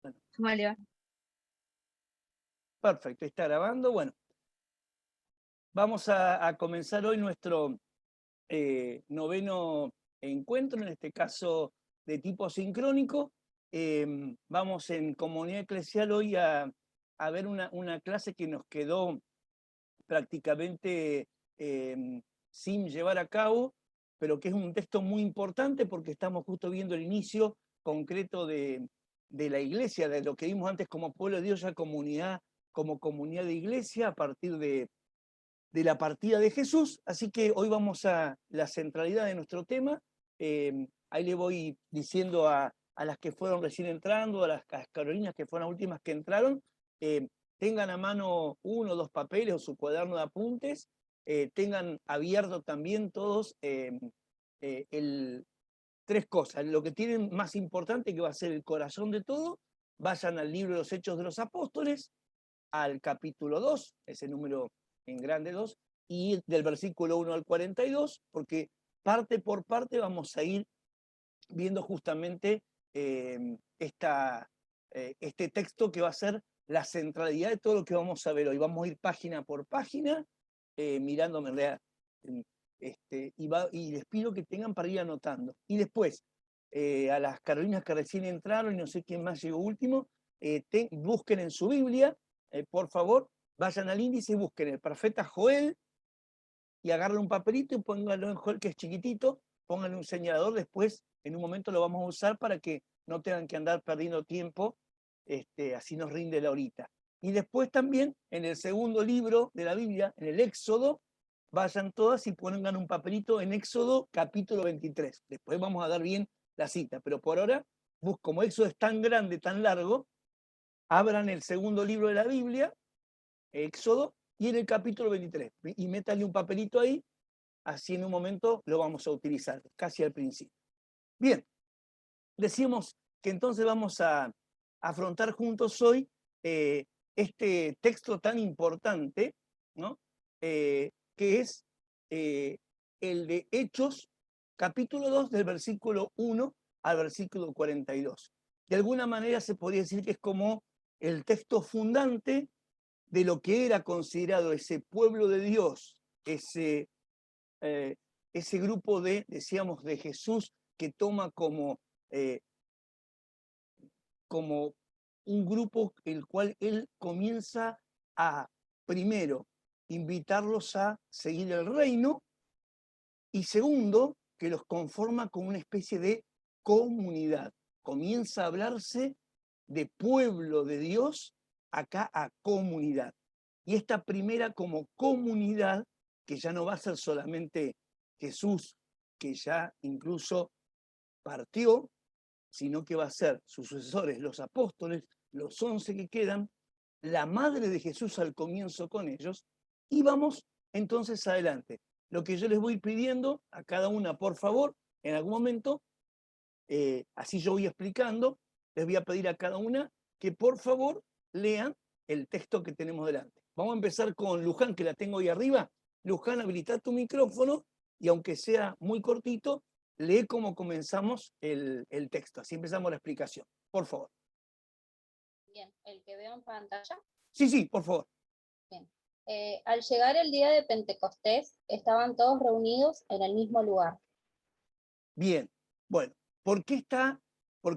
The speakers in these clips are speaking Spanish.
Bueno, ¿Cómo le va? perfecto, está grabando. Bueno, vamos a comenzar hoy nuestro noveno encuentro, en este caso de tipo sincrónico. Vamos en comunidad eclesial hoy a ver una clase que nos quedó prácticamente sin llevar a cabo, pero que es un texto muy importante porque estamos justo viendo el inicio concreto de la iglesia, de lo que vimos antes como pueblo de Dios, ya comunidad, como comunidad de iglesia a partir de la partida de Jesús. Así que hoy vamos a la centralidad de nuestro tema. Ahí le voy diciendo a las que fueron recién entrando, a las Carolinas que fueron las últimas que entraron, eh, tengan a mano uno o dos papeles o su cuaderno de apuntes, tengan abierto también todos tres cosas. Lo que tienen más importante, que va a ser el corazón de todo, vayan al libro de los Hechos de los Apóstoles, al capítulo 2, ese número en grande 2, y del versículo 1 al 42, porque parte por parte vamos a ir viendo justamente este texto que va a ser la centralidad de todo lo que vamos a ver hoy. Vamos a ir página por página, mirándome en realidad, y les pido que tengan para ir anotando. Y después, a las Carolinas que recién entraron, y no sé quién más llegó último, busquen en su Biblia, por favor, vayan al índice y busquen el profeta Joel, y agarren un papelito y pónganlo en Joel, que es chiquitito, pónganle un señalador, después en un momento lo vamos a usar para que no tengan que andar perdiendo tiempo, así nos rinde la horita. Y después también en el segundo libro de la Biblia, en el Éxodo, vayan todas y pongan un papelito en Éxodo capítulo 23. Después vamos a dar bien la cita, pero por ahora, como Éxodo es tan grande, tan largo, abran el segundo libro de la Biblia, Éxodo, y en el capítulo 23, y métanle un papelito ahí, así en un momento lo vamos a utilizar, casi al principio. Bien, decíamos que entonces vamos a afrontar juntos hoy este texto tan importante, ¿no? Que es el de Hechos, capítulo 2, del versículo 1 al versículo 42. De alguna manera se podría decir que es como el texto fundante de lo que era considerado ese pueblo de Dios, eh, ese grupo decíamos, de Jesús, que toma eh, como un grupo el cual él comienza a, primero, invitarlos a seguir el reino, y segundo, que los conforma como una especie de comunidad. Comienza a hablarse de pueblo de Dios acá a comunidad. Y esta primera como comunidad, que ya no va a ser solamente Jesús, que ya incluso partió, sino que va a ser sus sucesores, los apóstoles, los 11 que quedan, la madre de Jesús al comienzo con ellos, y vamos entonces adelante. Lo que yo les voy pidiendo a cada una, por favor, en algún momento, así yo voy explicando, les voy a pedir a cada una que por favor lean el texto que tenemos delante. Vamos a empezar con Luján, que la tengo ahí arriba. Luján, habilita tu micrófono y aunque sea muy cortito, lee cómo comenzamos el texto. Así empezamos la explicación. Por favor. Bien, el que veo en pantalla. Sí, sí, por favor. Bien. Al llegar el día de Pentecostés, estaban todos reunidos en el mismo lugar. Bien. Bueno, ¿por qué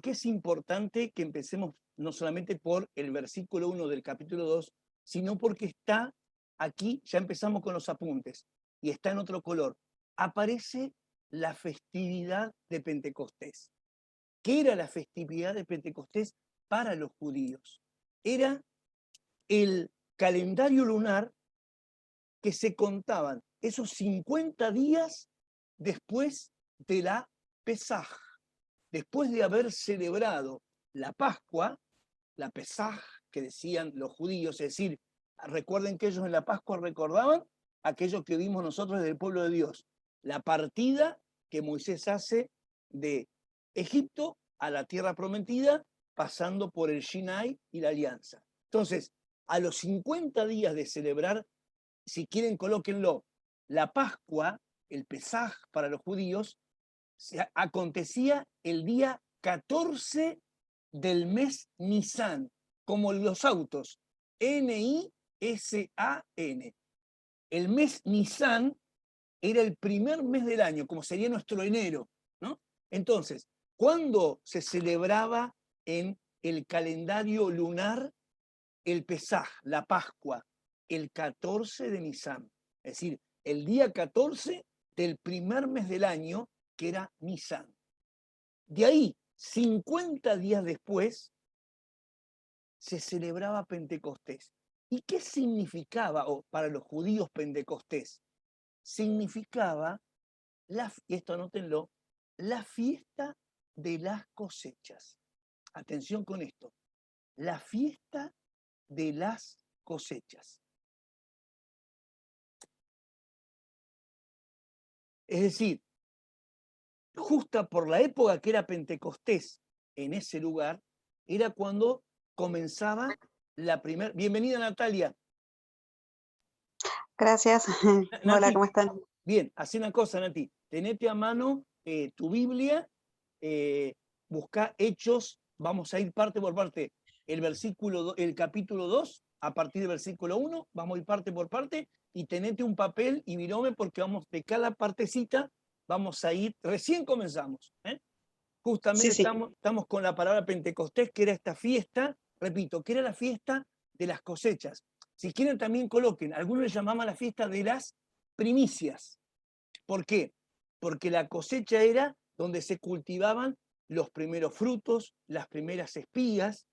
es importante que empecemos no solamente por el versículo 1 del capítulo 2, sino porque está aquí, ya empezamos con los apuntes, y está en otro color? Aparece la festividad de Pentecostés. ¿Qué era la festividad de Pentecostés para los judíos? Era el calendario lunar que se contaban esos 50 días después de la Pesaj, después de haber celebrado la Pascua, la Pesaj que decían los judíos, es decir, recuerden que ellos en la Pascua recordaban aquello que vimos nosotros del pueblo de Dios, la partida que Moisés hace de Egipto a la tierra prometida, pasando por el Sinai y la alianza. Entonces, a los 50 días de celebrar, si quieren colóquenlo, la Pascua, el Pesaj para los judíos, acontecía el día 14 del mes Nisan, como los autos, N-I-S-A-N. El mes Nisan era el primer mes del año, como sería nuestro enero, ¿no? Entonces, ¿cuándo se celebraba en el calendario lunar el Pesaj, la Pascua? El 14 de Nisan, es decir, el día 14 del primer mes del año, que era Nisan. De ahí, 50 días después, se celebraba Pentecostés. ¿Y qué significaba para los judíos Pentecostés? Significaba, y esto anótenlo, la fiesta de las cosechas. Atención con esto, la fiesta de las cosechas. Es decir, justa por la época que era Pentecostés en ese lugar, era cuando comenzaba la primera... Bienvenida, Natalia. Gracias. Hola, Nati, ¿cómo están? bien, haz una cosa, Nati. Tenete a mano tu Biblia, busca Hechos, vamos a ir parte por parte. El capítulo 2, a partir del versículo 1, vamos a ir parte por parte, y tenete un papel y virome, porque vamos de cada partecita, vamos a ir, recién comenzamos. Justamente Sí. estamos con la palabra Pentecostés, que era esta fiesta, repito, que era la fiesta de las cosechas. Si quieren también coloquen, algunos le llamaban la fiesta de las primicias. ¿Por qué? Porque la cosecha era donde se cultivaban los primeros frutos, las primeras espigas.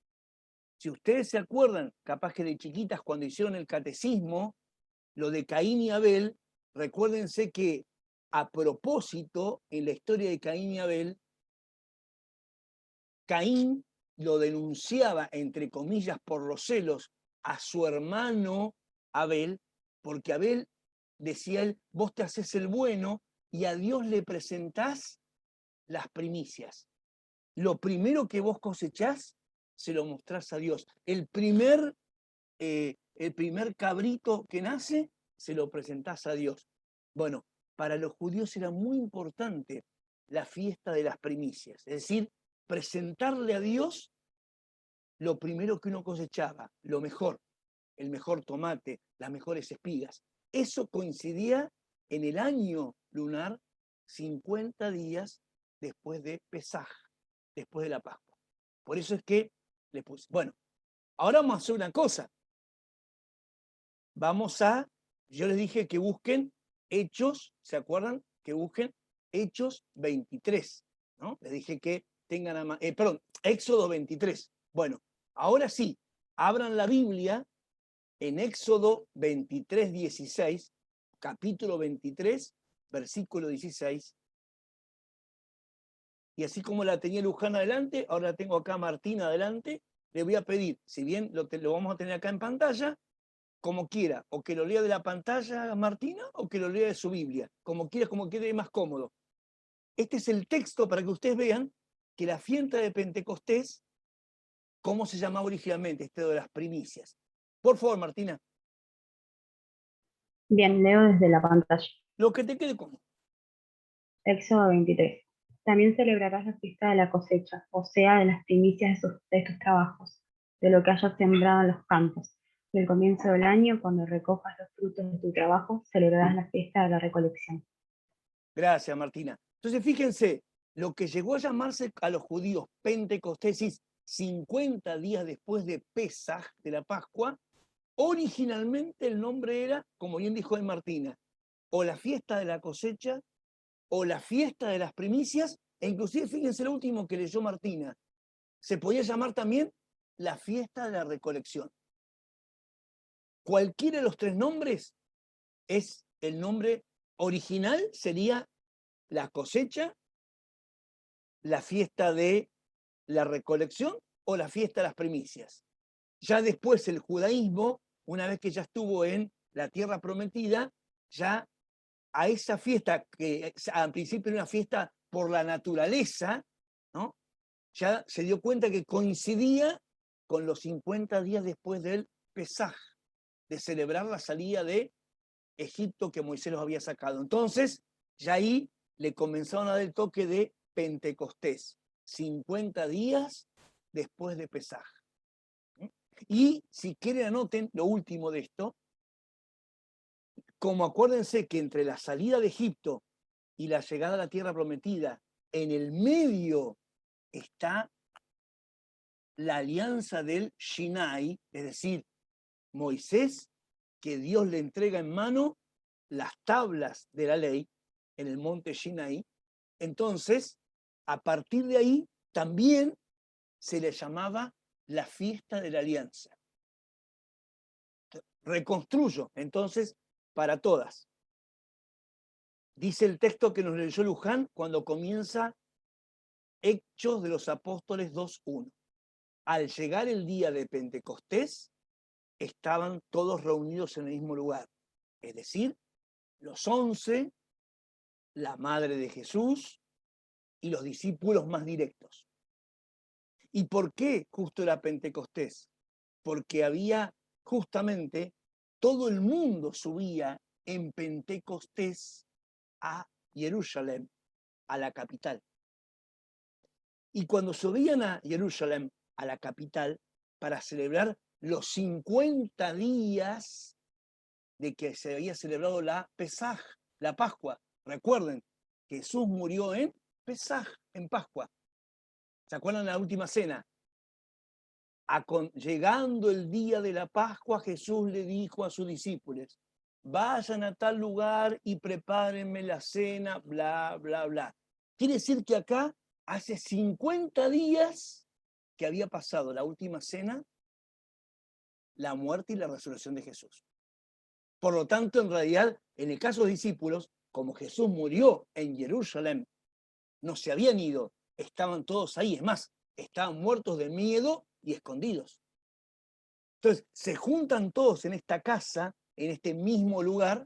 Si ustedes se acuerdan, capaz que de chiquitas cuando hicieron el catecismo, lo de Caín y Abel, recuérdense que a propósito, en la historia de Caín y Abel, Caín lo denunciaba, entre comillas, por los celos a su hermano Abel, porque Abel, decía él, vos te haces el bueno y a Dios le presentás las primicias. Lo primero que vos cosechás, se lo mostrás a Dios. El primer cabrito que nace, se lo presentás a Dios. Bueno, para los judíos era muy importante la fiesta de las primicias, es decir, presentarle a Dios lo primero que uno cosechaba, lo mejor, el mejor tomate, las mejores espigas. Eso coincidía en el año lunar 50 días después de Pesaj, después de la Pascua. Por eso es que le puse. Bueno, ahora vamos a hacer una cosa. Yo les dije que busquen Hechos, ¿se acuerdan? Que busquen Hechos 23, ¿no? Les dije que tengan Éxodo 23. Bueno, ahora sí, abran la Biblia en Éxodo 23, 16, capítulo 23, versículo 16. Y así como la tenía Luján adelante, ahora la tengo acá Martina adelante. Le voy a pedir, si bien lo vamos a tener acá en pantalla, como quiera, o que lo lea de la pantalla Martina, o que lo lea de su Biblia, como quiera, como quede más cómodo. Este es el texto para que ustedes vean que la fiesta de Pentecostés, ¿cómo se llamaba originalmente? Este de las primicias. Por favor, Martina. Bien, leo desde la pantalla. Lo que te quede cómodo. Éxodo 23. También celebrarás la fiesta de la cosecha, o sea, de las primicias de tus trabajos, de lo que hayas sembrado en los campos. Y el comienzo del año, cuando recojas los frutos de tu trabajo, celebrarás la fiesta de la recolección. Gracias, Martina. Entonces, fíjense, lo que llegó a llamarse a los judíos Pentecostés, 50 días después de Pesaj, de la Pascua, originalmente el nombre era, como bien dijo Martina, o la fiesta de la cosecha, o la fiesta de las primicias, e inclusive fíjense lo último que leyó Martina, se podía llamar también la fiesta de la recolección. Cualquiera de los tres nombres es el nombre original, sería la cosecha, la fiesta de la recolección o la fiesta de las primicias. Ya después el judaísmo, una vez que ya estuvo en la tierra prometida, ya a esa fiesta, que al principio era una fiesta por la naturaleza, ¿no? Ya se dio cuenta que coincidía con los 50 días después del Pesaj, de celebrar la salida de Egipto que Moisés los había sacado. Entonces, ya ahí le comenzaron a dar el toque de Pentecostés, 50 días después de Pesaj. Y si quieren anoten lo último de esto, como acuérdense que entre la salida de Egipto y la llegada a la tierra prometida, en el medio está la alianza del Sinai, es decir, Moisés, que Dios le entrega en mano las tablas de la ley en el monte Sinai. Entonces, a partir de ahí, también se le llamaba la fiesta de la alianza. Reconstruyo, entonces, para todas. Dice el texto que nos leyó Luján cuando comienza Hechos de los Apóstoles 2:1. Al llegar el día de Pentecostés, estaban todos reunidos en el mismo lugar. Es decir, los 11, la madre de Jesús y los discípulos más directos. ¿Y por qué justo era Pentecostés? Porque había justamente todo el mundo subía en Pentecostés a Jerusalén, a la capital. Y cuando subían a Jerusalén, a la capital, para celebrar los 50 días de que se había celebrado la Pesaj, la Pascua. Recuerden, Jesús murió en Pesaj, en Pascua. ¿Se acuerdan de la última cena? Llegando el día de la Pascua, Jesús le dijo a sus discípulos, vayan a tal lugar y prepárenme la cena, bla, bla, bla. Quiere decir que acá hace 50 días que había pasado la última cena, la muerte y la resurrección de Jesús. Por lo tanto, en realidad, en el caso de los discípulos, como Jesús murió en Jerusalén, no se habían ido, estaban todos ahí. Es más, estaban muertos de miedo y escondidos. Entonces, se juntan todos en esta casa, en este mismo lugar,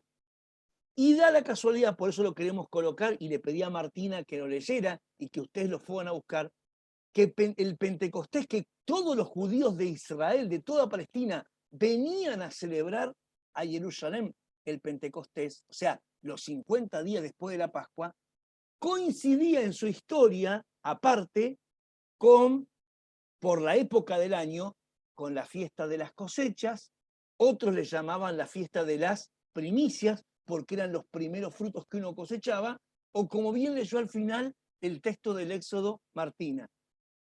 y da la casualidad, por eso lo queremos colocar, y le pedí a Martina que lo leyera y que ustedes lo fueran a buscar, que el Pentecostés, que todos los judíos de Israel, de toda Palestina, venían a celebrar a Jerusalén el Pentecostés, o sea, los 50 días después de la Pascua, coincidía en su historia, aparte, por la época del año, con la fiesta de las cosechas. Otros le llamaban la fiesta de las primicias, porque eran los primeros frutos que uno cosechaba, o como bien leyó al final el texto del Éxodo Martina,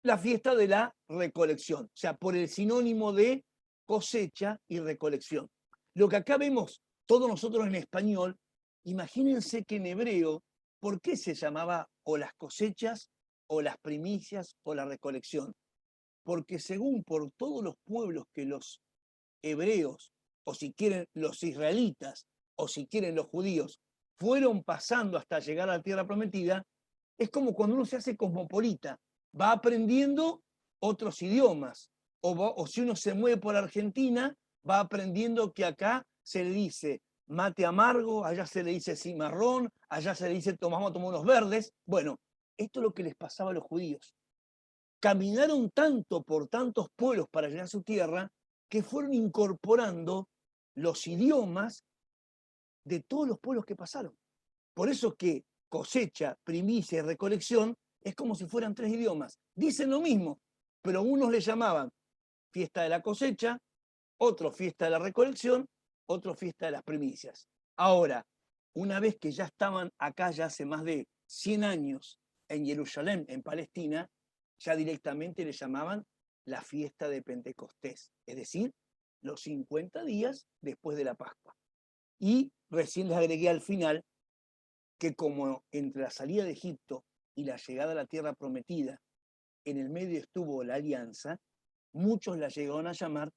la fiesta de la recolección, o sea, por el sinónimo de cosecha y recolección. Lo que acá vemos todos nosotros en español, imagínense que en hebreo, ¿por qué se llamaba o las cosechas, o las primicias, o la recolección? Porque según por todos los pueblos que los hebreos, o si quieren los israelitas, o si quieren los judíos, fueron pasando hasta llegar a la tierra prometida, es como cuando uno se hace cosmopolita, va aprendiendo otros idiomas, o si uno se mueve por Argentina, va aprendiendo que acá se le dice mate amargo, allá se le dice cimarrón, allá se le dice vamos a tomar unos verdes. Bueno, esto es lo que les pasaba a los judíos. Caminaron tanto por tantos pueblos para llegar a su tierra que fueron incorporando los idiomas de todos los pueblos que pasaron. Por eso que cosecha, primicia y recolección es como si fueran 3 idiomas. Dicen lo mismo, pero unos le llamaban fiesta de la cosecha, otros fiesta de la recolección, otros fiesta de las primicias. Ahora, una vez que ya estaban acá ya hace más de 100 años en Jerusalén, en Palestina, ya directamente le llamaban la fiesta de Pentecostés, es decir, los 50 días después de la Pascua. Y recién les agregué al final que como entre la salida de Egipto y la llegada a la tierra prometida, en el medio estuvo la alianza, muchos la llegaron a llamar,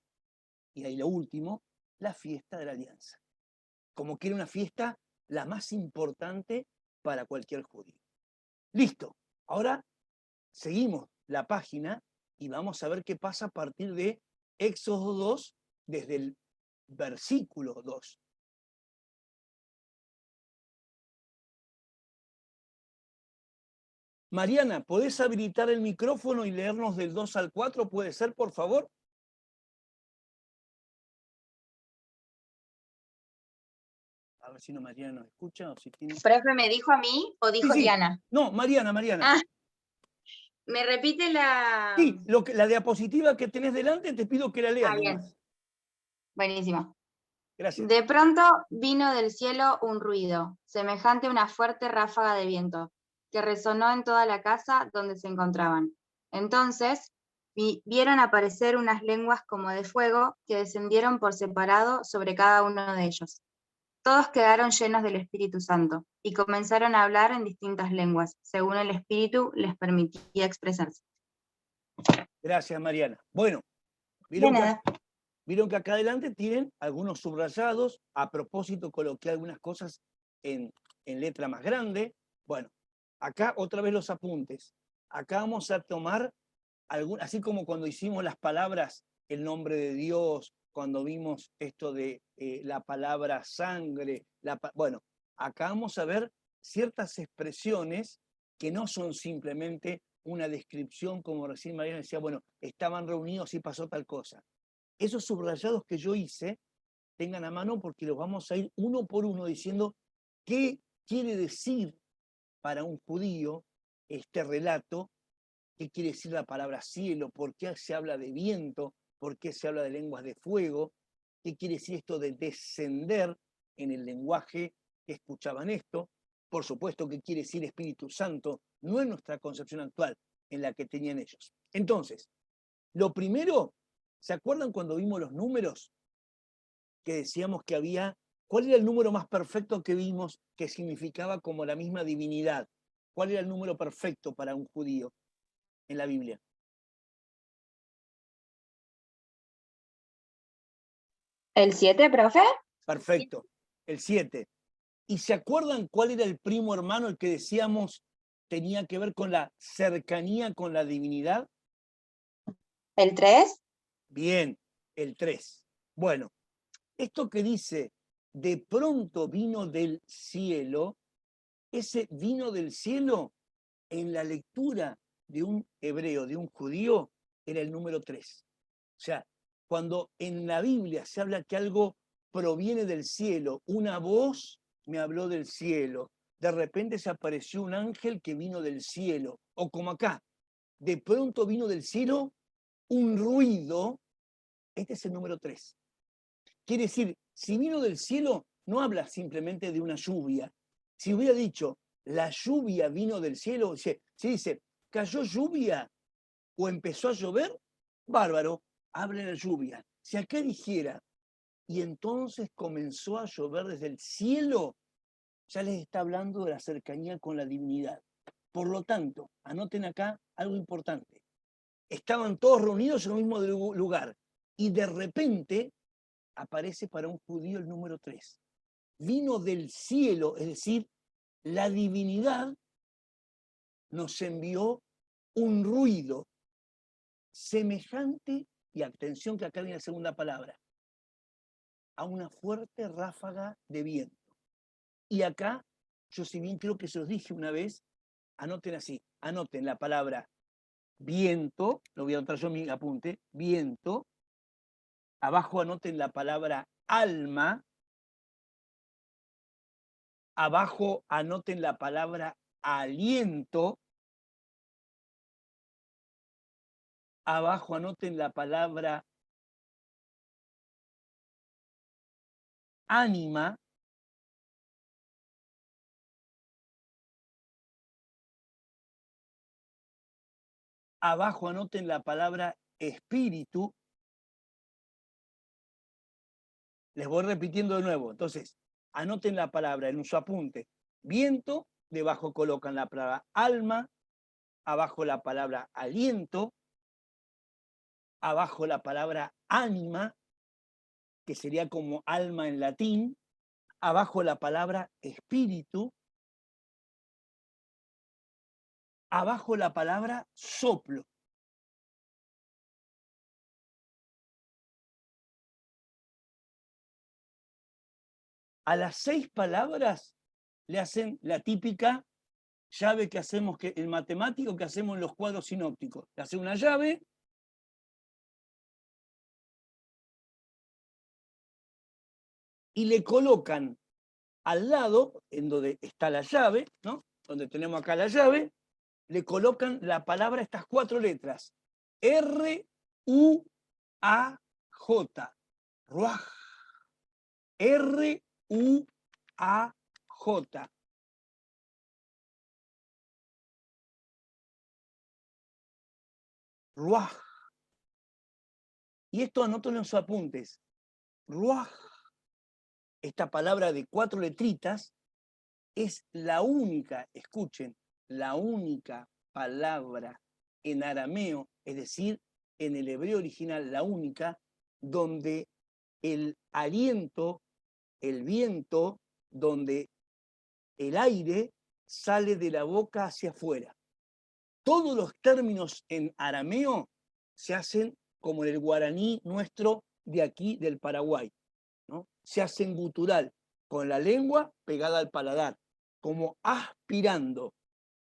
y ahí lo último, la fiesta de la alianza. Como que era una fiesta la más importante para cualquier judío. Listo, ahora seguimos la página y vamos a ver qué pasa a partir de Éxodo 2, desde el versículo 2. Mariana, ¿podés habilitar el micrófono y leernos del 2 al 4? ¿Puede ser, por favor? A ver si no Mariana nos escucha o si tiene... ¿Profe me dijo a mí o dijo Sí, sí. Diana? No, Mariana. Ah, ¿Me repite la...? Sí, la diapositiva que tenés delante te pido que la leas bien. nomás. Buenísimo. Gracias. De pronto vino del cielo un ruido, semejante a una fuerte ráfaga de viento, que resonó en toda la casa donde se encontraban. Entonces vieron aparecer unas lenguas como de fuego que descendieron por separado sobre cada uno de ellos. Todos quedaron llenos del Espíritu Santo y comenzaron a hablar en distintas lenguas, según el Espíritu les permitía expresarse. Gracias, Mariana. Bueno, De vieron nada. vieron que acá adelante tienen algunos subrayados. A propósito, coloqué algunas cosas en letra más grande. Bueno, acá otra vez los apuntes. Acá vamos a tomar, así como cuando hicimos las palabras, el nombre de Dios, cuando vimos esto de la palabra sangre. Bueno, acá vamos a ver ciertas expresiones que no son simplemente una descripción, como recién Mariana decía, bueno, estaban reunidos y pasó tal cosa. Esos subrayados que yo hice, tengan a mano porque los vamos a ir uno por uno diciendo qué quiere decir para un judío este relato, qué quiere decir la palabra cielo, por qué se habla de viento, por qué se habla de lenguas de fuego, qué quiere decir esto de descender en el lenguaje que escuchaban esto, por supuesto qué quiere decir Espíritu Santo, no en nuestra concepción actual, en la que tenían ellos. Entonces, lo primero, ¿se acuerdan cuando vimos los números? Que decíamos que había, ¿cuál era el número más perfecto que vimos que significaba como la misma divinidad? ¿Cuál era el número perfecto para un judío en la Biblia? ¿El 7, profe? Perfecto, el 7. ¿Y se acuerdan cuál era el primo hermano, el que decíamos tenía que ver con la cercanía con la divinidad? ¿El 3? Bien, el 3. Bueno, esto que dice, de pronto vino del cielo, ese vino del cielo, en la lectura de un hebreo, de un judío, era el número 3. O sea, cuando en la Biblia se habla que algo proviene del cielo, una voz me habló del cielo, de repente se apareció un ángel que vino del cielo, o como acá, de pronto vino del cielo un ruido, este es el número 3. Quiere decir, si vino del cielo, no habla simplemente de una lluvia. Si hubiera dicho, la lluvia vino del cielo, si dice, cayó lluvia o empezó a llover, bárbaro, habla de la lluvia. Si acá dijera, y entonces comenzó a llover desde el cielo, ya les está hablando de la cercanía con la divinidad. Por lo tanto, anoten acá algo importante. Estaban todos reunidos en el mismo lugar y de repente aparece para un judío el número 3. Vino del cielo, es decir, la divinidad nos envió un ruido semejante, y atención que acá viene la segunda palabra, a una fuerte ráfaga de viento. Y acá, yo si bien creo que se los dije una vez, anoten así, anoten la palabra viento, lo voy a anotar yo en mi apunte, viento, abajo anoten la palabra alma, abajo anoten la palabra aliento, abajo anoten la palabra ánima, abajo anoten la palabra espíritu. Les voy repitiendo de nuevo. Entonces, anoten la palabra en su apunte. Viento, debajo colocan la palabra alma, abajo la palabra aliento, abajo la palabra ánima, que sería como alma en latín, abajo la palabra espíritu, abajo la palabra soplo. A las 6 palabras le hacen la típica llave que hacemos el matemático que hacemos en los cuadros sinópticos. Le hace una llave y le colocan al lado, en donde está la llave, ¿no? Donde tenemos acá la llave, le colocan la palabra, estas 4 letras, R-U-A-J, Ruaj, R-U-A-J. Ruaj. Y esto anótenlo en sus apuntes. Ruaj, esta palabra de 4 letritas, es la única, escuchen, la única palabra en arameo, es decir, en el hebreo original, la única, donde el aliento, el viento, donde el aire sale de la boca hacia afuera. Todos los términos en arameo se hacen como en el guaraní nuestro de aquí del Paraguay, ¿no? Se hacen gutural, con la lengua pegada al paladar, como aspirando.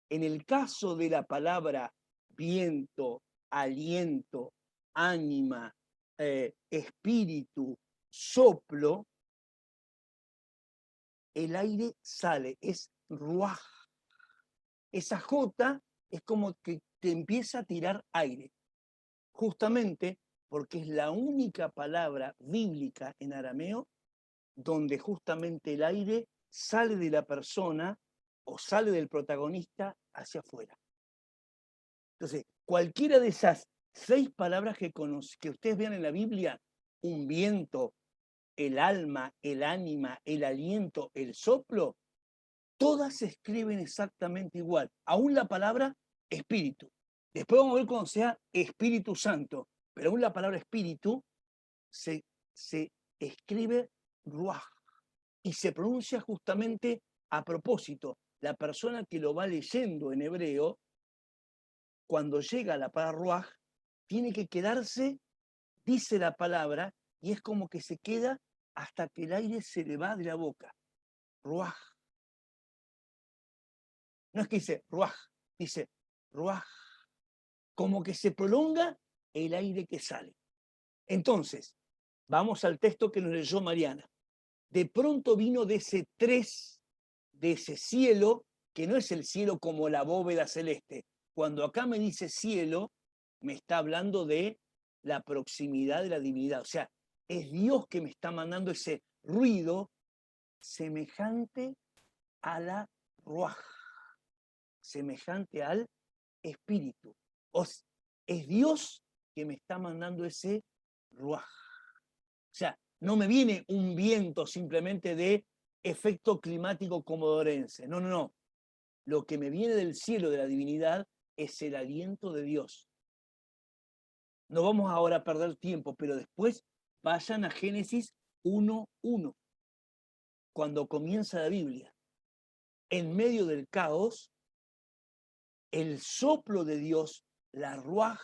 En el caso de la palabra viento, aliento, ánima, espíritu, soplo, el aire sale, es ruaj. Esa J es como que te empieza a tirar aire, justamente porque es la única palabra bíblica en arameo donde justamente el aire sale de la persona o sale del protagonista hacia afuera. Entonces, cualquiera de esas 6 palabras que ustedes vean en la Biblia, un viento, el alma, el ánima, el aliento, el soplo, todas se escriben exactamente igual. Aún la palabra espíritu. Después vamos a ver cuando sea Espíritu Santo, pero aún la palabra espíritu se escribe ruaj y se pronuncia justamente a propósito. La persona que lo va leyendo en hebreo, cuando llega a la palabra ruaj, tiene que quedarse, dice la palabra, y es como que se queda hasta que el aire se le va de la boca. Ruaj. No es que dice ruaj, dice ruaj. Como que se prolonga el aire que sale. Entonces, vamos al texto que nos leyó Mariana. De pronto vino de ese cielo, que no es el cielo como la bóveda celeste. Cuando acá me dice cielo, me está hablando de la proximidad de la divinidad. O sea, es Dios que me está mandando ese ruido semejante a la ruaj, semejante al espíritu. Es Dios que me está mandando ese ruaj. O sea, no me viene un viento simplemente de efecto climático comodorense. No, no, no. Lo que me viene del cielo de la divinidad es el aliento de Dios. No vamos ahora a perder tiempo, pero después vayan a Génesis 1:1, cuando comienza la Biblia. En medio del caos, el soplo de Dios, la ruaj,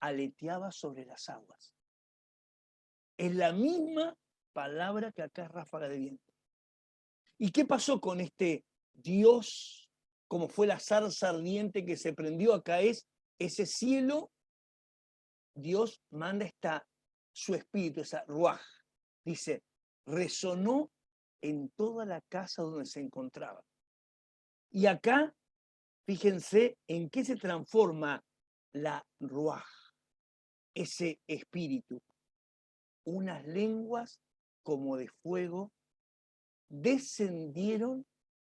aleteaba sobre las aguas. Es la misma palabra que acá es ráfaga de viento. ¿Y qué pasó con este Dios, como fue la zarza ardiente que se prendió? Acá es ese cielo, Dios manda su espíritu, esa ruaj. Dice, resonó en toda la casa donde se encontraba. Y acá, fíjense en qué se transforma la ruaj, ese espíritu. Unas lenguas como de fuego descendieron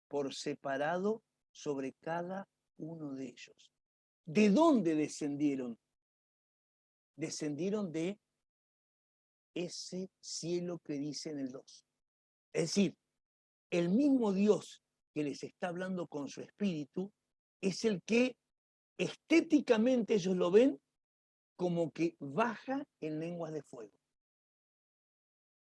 por separado sobre cada uno de ellos. ¿De dónde descendieron? Descendieron de ese cielo que dice en el 2. Es decir, el mismo Dios que les está hablando con su espíritu es el que estéticamente ellos lo ven como que baja en lenguas de fuego.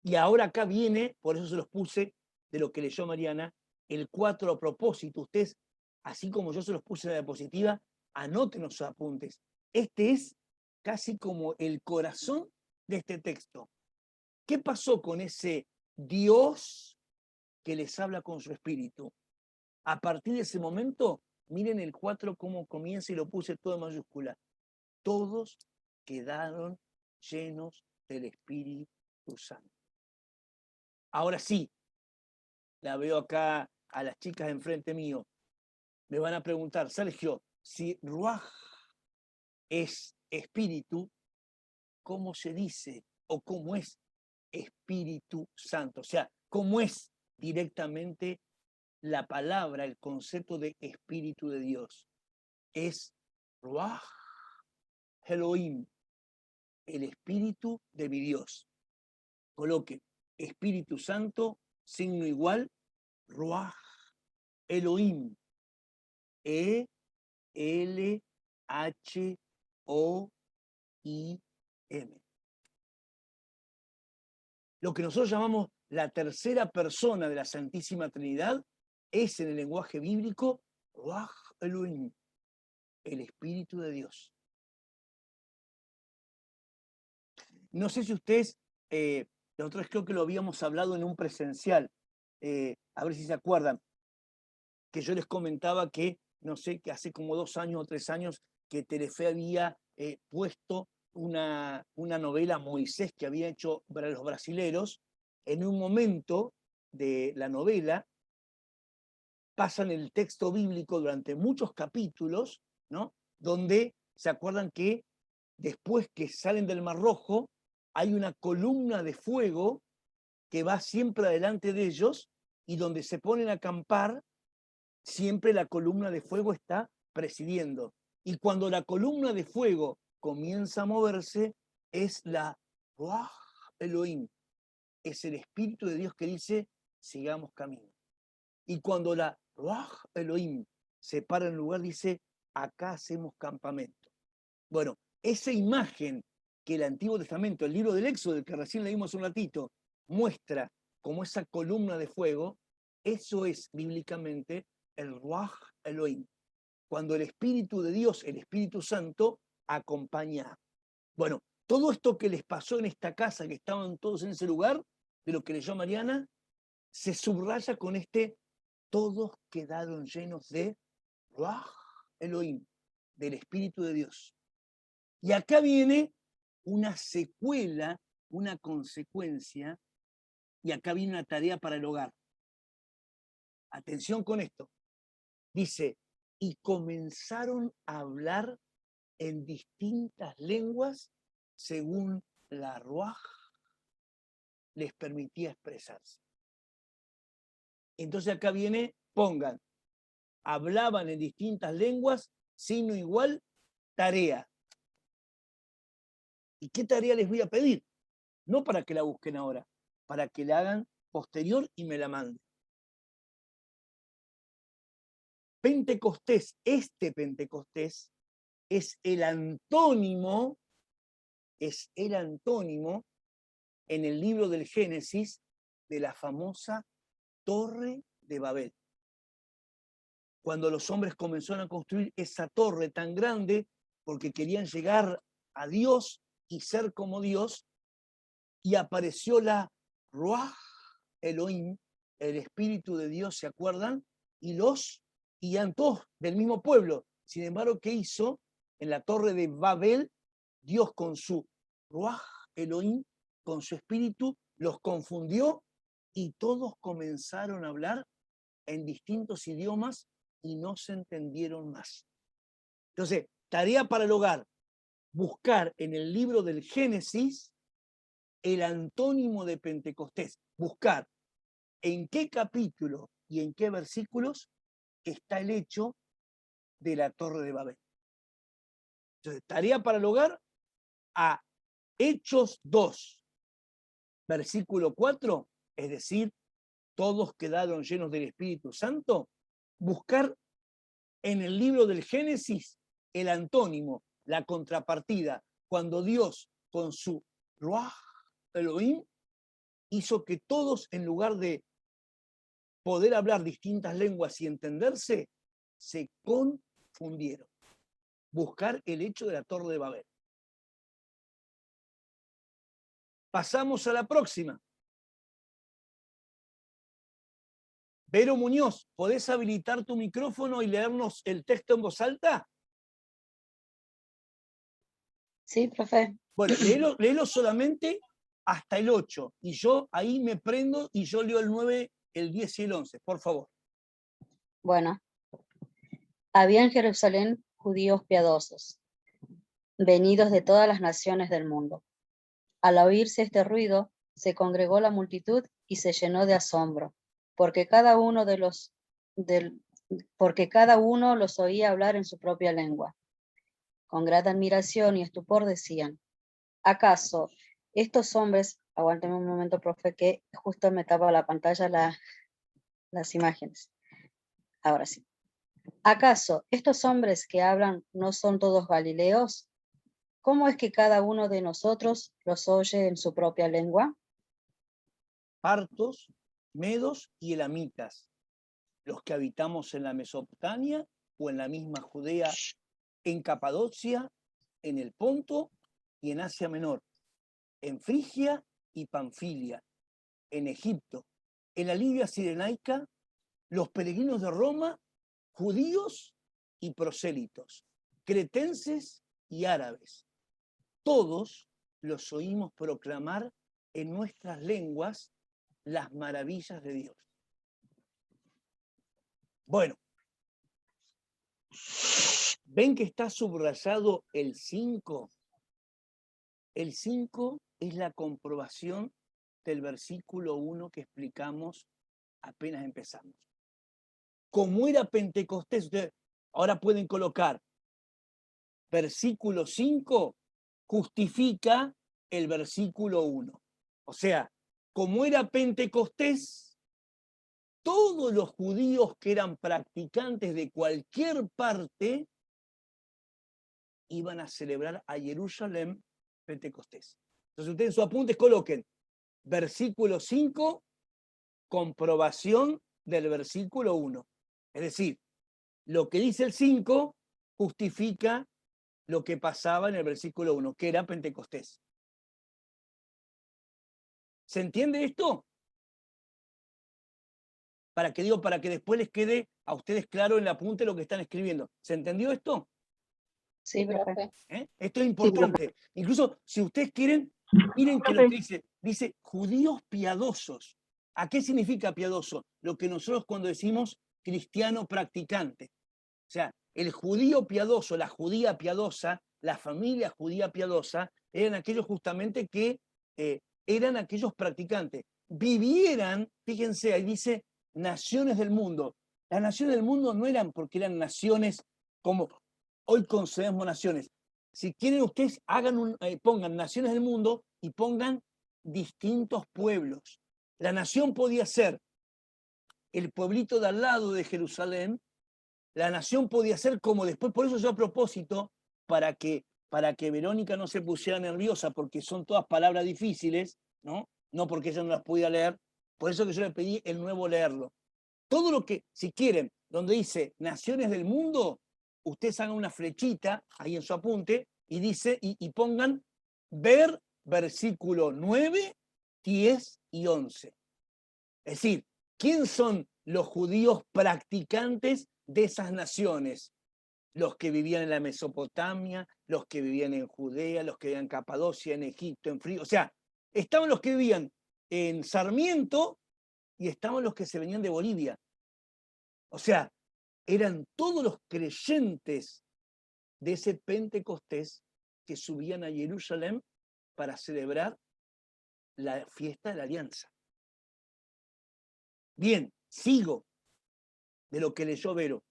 Y ahora acá viene, por eso se los puse de lo que leyó Mariana, el 4 a propósito. Ustedes, así como yo se los puse en la diapositiva, anoten los apuntes. Este es casi como el corazón de este texto. ¿Qué pasó con ese Dios que les habla con su espíritu? A partir de ese momento, miren el 4 cómo comienza y lo puse todo en mayúscula. Todos quedaron llenos del Espíritu Santo. Ahora sí, la veo acá a las chicas enfrente mío. me van a preguntar, Sergio, si Ruaj es espíritu, ¿cómo se dice o cómo es Espíritu Santo? O sea, ¿cómo es directamente la palabra, el concepto de Espíritu de Dios? Es Ruaj Elohim, el Espíritu de mi Dios. Coloque Espíritu Santo, signo igual, Ruaj Elohim, E-L-H-O-I-M. Lo que nosotros llamamos la tercera persona de la Santísima Trinidad es en el lenguaje bíblico Ruaj Elohim, el Espíritu de Dios. No sé si ustedes, nosotros creo que lo habíamos hablado en un presencial, a ver si se acuerdan, que yo les comentaba que, no sé, que hace como 2 años o 3 años que Telefe había puesto una novela Moisés que había hecho para los brasileros. En un momento de la novela pasan el texto bíblico durante muchos capítulos, ¿no? Donde se acuerdan que después que salen del Mar Rojo hay una columna de fuego que va siempre adelante de ellos y donde se ponen a acampar, siempre la columna de fuego está presidiendo. Y cuando la columna de fuego comienza a moverse, es la Ruaj Elohim, es el Espíritu de Dios que dice, sigamos camino. Y cuando la Ruaj Elohim se para en el lugar, dice, acá hacemos campamento. Bueno, esa imagen que el Antiguo Testamento, el libro del Éxodo, del que recién leímos un ratito, muestra como esa columna de fuego, eso es bíblicamente el Ruaj Elohim, cuando el Espíritu de Dios, el Espíritu Santo, acompaña. Bueno, todo esto que les pasó en esta casa, que estaban todos en ese lugar, de lo que leyó Mariana, se subraya con todos quedaron llenos de Ruaj Elohim, del Espíritu de Dios. Y acá viene una secuela, una consecuencia, y acá viene una tarea para el hogar. Atención con esto. Dice, y comenzaron a hablar en distintas lenguas según la Ruaj les permitía expresarse. Entonces acá viene, pongan, hablaban en distintas lenguas, signo igual, tarea. ¿Y qué tarea les voy a pedir? No para que la busquen ahora, para que la hagan posterior y me la manden. Pentecostés, Pentecostés, es el antónimo en el libro del Génesis de la famosa Torre de Babel. Cuando los hombres comenzaron a construir esa torre tan grande porque querían llegar a Dios y ser como Dios, y apareció la Ruaj Elohim, el Espíritu de Dios, ¿se acuerdan? Y eran todos del mismo pueblo. Sin embargo, ¿qué hizo? En la Torre de Babel, Dios con su Ruaj Elohim, con su espíritu, los confundió y todos comenzaron a hablar en distintos idiomas y no se entendieron más. Entonces, tarea para el hogar, buscar en el libro del Génesis el antónimo de Pentecostés, buscar en qué capítulo y en qué versículos está el hecho de la Torre de Babel. Entonces, tarea para el hogar, a Hechos 2, versículo 4, es decir, todos quedaron llenos del Espíritu Santo, buscar en el libro del Génesis el antónimo, la contrapartida, cuando Dios con su Ruaj Elohim hizo que todos, en lugar de poder hablar distintas lenguas y entenderse, se confundieron. Buscar el hecho de la Torre de Babel. Pasamos a la próxima. Vero Muñoz, ¿podés habilitar tu micrófono y leernos el texto en voz alta? Sí, profe. Bueno, léelo solamente hasta el 8, y yo ahí me prendo y yo leo el 9, el 10 y el 11, por favor. Bueno. Había en Jerusalén judíos piadosos, venidos de todas las naciones del mundo. Al oírse este ruido, se congregó la multitud y se llenó de asombro, porque cada uno los oía hablar en su propia lengua. Con gran admiración y estupor decían: ¿acaso estos hombres, aguántame un momento, profe, que justo me tapa la pantalla las imágenes, ahora sí. ¿Acaso estos hombres que hablan no son todos galileos? ¿Cómo es que cada uno de nosotros los oye en su propia lengua? Partos, medos y elamitas, los que habitamos en la Mesopotamia o en la misma Judea, en Capadocia, en el Ponto y en Asia Menor, en Frigia y Panfilia, en Egipto, en la Libia Cirenaica, los peregrinos de Roma, judíos y prosélitos, cretenses y árabes. Todos los oímos proclamar en nuestras lenguas las maravillas de Dios. Bueno, ¿ven que está subrayado el 5? El 5 es la comprobación del versículo 1 que explicamos apenas empezamos. Como era Pentecostés, ustedes ahora pueden colocar versículo 5 justifica el versículo 1. O sea, como era Pentecostés, todos los judíos que eran practicantes de cualquier parte iban a celebrar a Jerusalén Pentecostés. Entonces ustedes en sus apuntes coloquen versículo 5, comprobación del versículo 1. Es decir, lo que dice el 5 justifica lo que pasaba en el versículo 1, que era Pentecostés. ¿Se entiende esto? Para que después les quede a ustedes claro en el apunte lo que están escribiendo. ¿Se entendió esto? Sí, profe. Esto es importante. Incluso si ustedes quieren, miren que lo que dice judíos piadosos. ¿A qué significa piadoso? Lo que nosotros cuando decimos cristiano practicante. O sea, el judío piadoso, la judía piadosa, la familia judía piadosa, eran aquellos justamente que eran aquellos practicantes. Vivieran, fíjense, ahí dice naciones del mundo. Las naciones del mundo no eran porque eran naciones como hoy concebimos naciones. Si quieren ustedes pongan naciones del mundo y pongan distintos pueblos. La nación podía ser el pueblito de al lado de Jerusalén. La nación podía ser como después, por eso yo a propósito, para que Verónica no se pusiera nerviosa, porque son todas palabras difíciles, ¿no? No porque ella no las podía leer, por eso que yo le pedí el nuevo leerlo. Todo lo que, si quieren, donde dice naciones del mundo, ustedes hagan una flechita ahí en su apunte y dice, y pongan ver versículo 9, 10 y 11. Es decir, ¿quién son los judíos practicantes de esas naciones? Los que vivían en la Mesopotamia, los que vivían en Judea, los que vivían en Capadocia, en Egipto, en Frigia. O sea, estaban los que vivían en Sarmiento y estaban los que se venían de Bolivia. O sea, eran todos los creyentes de ese Pentecostés que subían a Jerusalén para celebrar la fiesta de la alianza. Bien, sigo de lo que leyó Vero.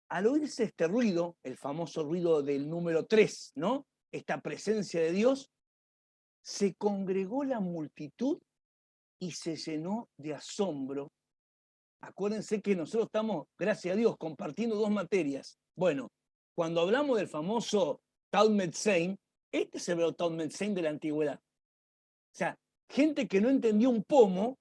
Al oírse este ruido, el famoso ruido del número 3, ¿no? Esta presencia de Dios, se congregó la multitud y se llenó de asombro. Acuérdense que nosotros estamos, gracias a Dios, compartiendo dos materias. Bueno, cuando hablamos del famoso Talmud Sein, este es el Talmud Sein de la antigüedad. O sea, gente que no entendió un pomo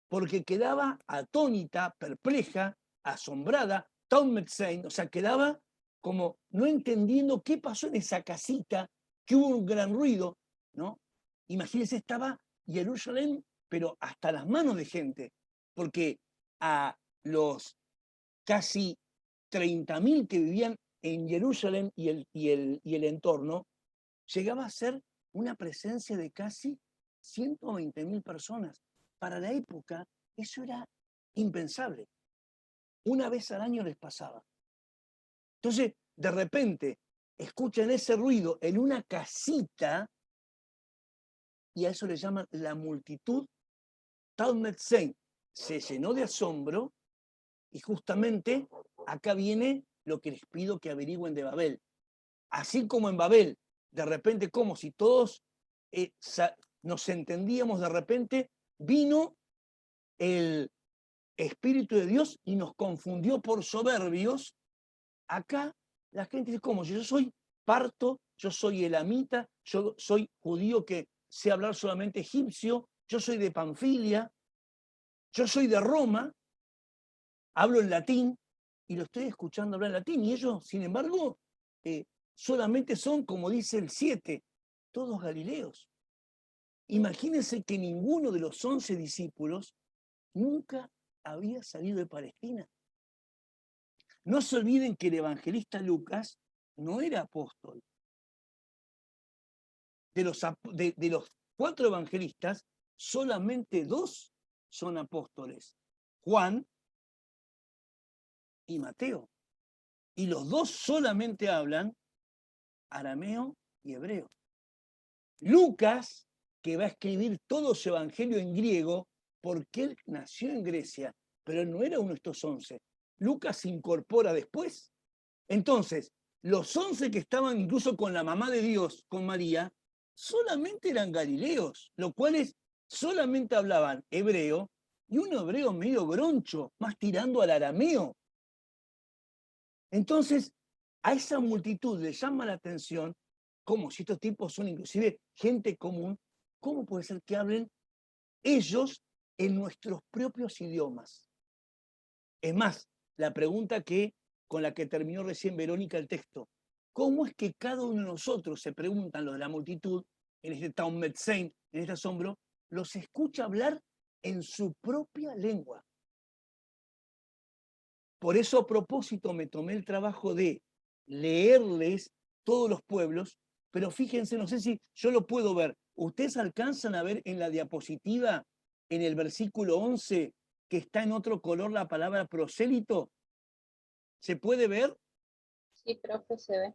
porque quedaba atónita, perpleja, asombrada, Talmud Sein, o sea, quedaba como no entendiendo qué pasó en esa casita, que hubo un gran ruido, ¿no? Imagínense, estaba Jerusalén, pero hasta las manos de gente, porque a los casi 30.000 que vivían en Jerusalén y el entorno, llegaba a ser una presencia de casi 120.000 personas. Para la época, eso era impensable. Una vez al año les pasaba. Entonces, de repente, escuchan ese ruido en una casita, y a eso le llaman la multitud. Talmud Sein se llenó de asombro, y justamente acá viene lo que les pido que averigüen de Babel. Así como en Babel, de repente, como si todos nos entendíamos, de repente vino el Espíritu de Dios y nos confundió por soberbios. Acá la gente dice, ¿cómo? Yo soy parto, yo soy elamita, yo soy judío que sé hablar solamente egipcio, yo soy de Panfilia, yo soy de Roma, hablo en latín y lo estoy escuchando hablar en latín. Y ellos, sin embargo, solamente son, como dice el 7, todos galileos. Imagínense que ninguno de los 11 discípulos nunca había salido de Palestina. No se olviden que el evangelista Lucas no era apóstol. De los 4 evangelistas, solamente 2 son apóstoles, Juan y Mateo. Y los 2 solamente hablan arameo y hebreo. Lucas, que va a escribir todo su evangelio en griego, porque él nació en Grecia, pero él no era uno de estos 11. Lucas se incorpora después. Entonces, los 11 que estaban incluso con la mamá de Dios, con María, solamente eran galileos, lo cual es, solamente hablaban hebreo, y un hebreo medio groncho, más tirando al arameo. Entonces, a esa multitud le llama la atención, como si estos tipos son inclusive gente común, ¿cómo puede ser que hablen ellos en nuestros propios idiomas? Es más, la pregunta con la que terminó recién Verónica el texto, ¿cómo es que cada uno de nosotros, se preguntan los de la multitud, en este Talmud Sein, en este asombro, los escucha hablar en su propia lengua? Por eso, a propósito, me tomé el trabajo de leerles todos los pueblos, pero fíjense, no sé si yo lo puedo ver. ¿Ustedes alcanzan a ver en la diapositiva, en el versículo 11, que está en otro color la palabra prosélito? ¿Se puede ver? Sí, profe, se ve.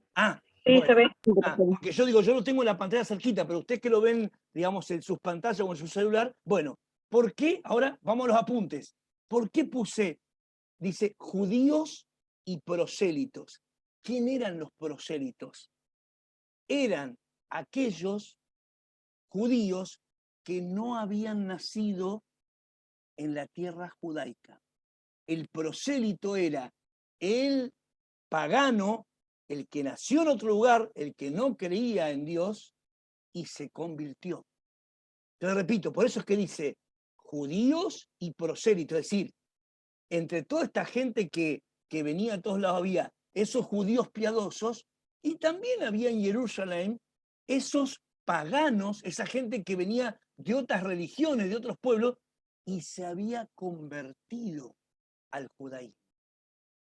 Sí, Bueno. se ve. Porque yo digo, yo lo tengo en la pantalla cerquita, pero ustedes que lo ven, digamos, en sus pantallas o en su celular, bueno, ¿por qué? Ahora vamos a los apuntes. ¿Por qué puse, dice, judíos y prosélitos? ¿Quién eran los prosélitos? Eran aquellos judíos que no habían nacido en la tierra judaica. El prosélito era el pagano, el que nació en otro lugar, el que no creía en Dios y se convirtió. Te repito, por eso es que dice judíos y prosélitos, es decir, entre toda esta gente que venía a todos lados había esos judíos piadosos y también había en Jerusalén esos paganos, esa gente que venía de otras religiones, de otros pueblos y se había convertido al judaísmo.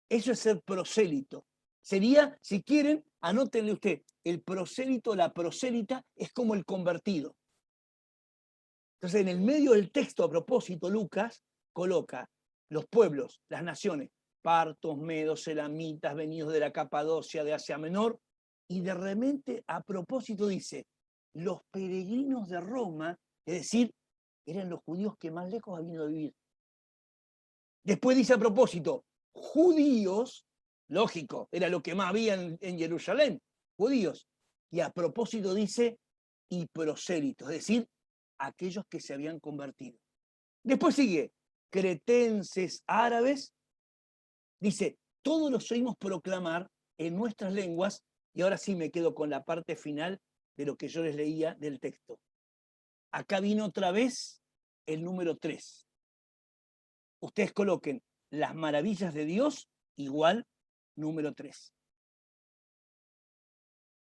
Eso es ser prosélito. Sería, si quieren, anótenle usted, el prosélito, la prosélita es como el convertido. Entonces, en el medio del texto, a propósito, Lucas coloca los pueblos, las naciones, partos, medos, elamitas, venidos de la Capadocia, de Asia Menor, y de repente, a propósito, dice, los peregrinos de Roma, es decir, eran los judíos que más lejos habían ido a vivir. Después dice a propósito, judíos, lógico, era lo que más había en Jerusalén, judíos. Y a propósito dice, y prosélitos, es decir, aquellos que se habían convertido. Después sigue, cretenses, árabes, dice, todos los oímos proclamar en nuestras lenguas, y ahora sí me quedo con la parte final de lo que yo les leía del texto. Acá vino otra vez el número 3. Ustedes coloquen las maravillas de Dios igual número 3.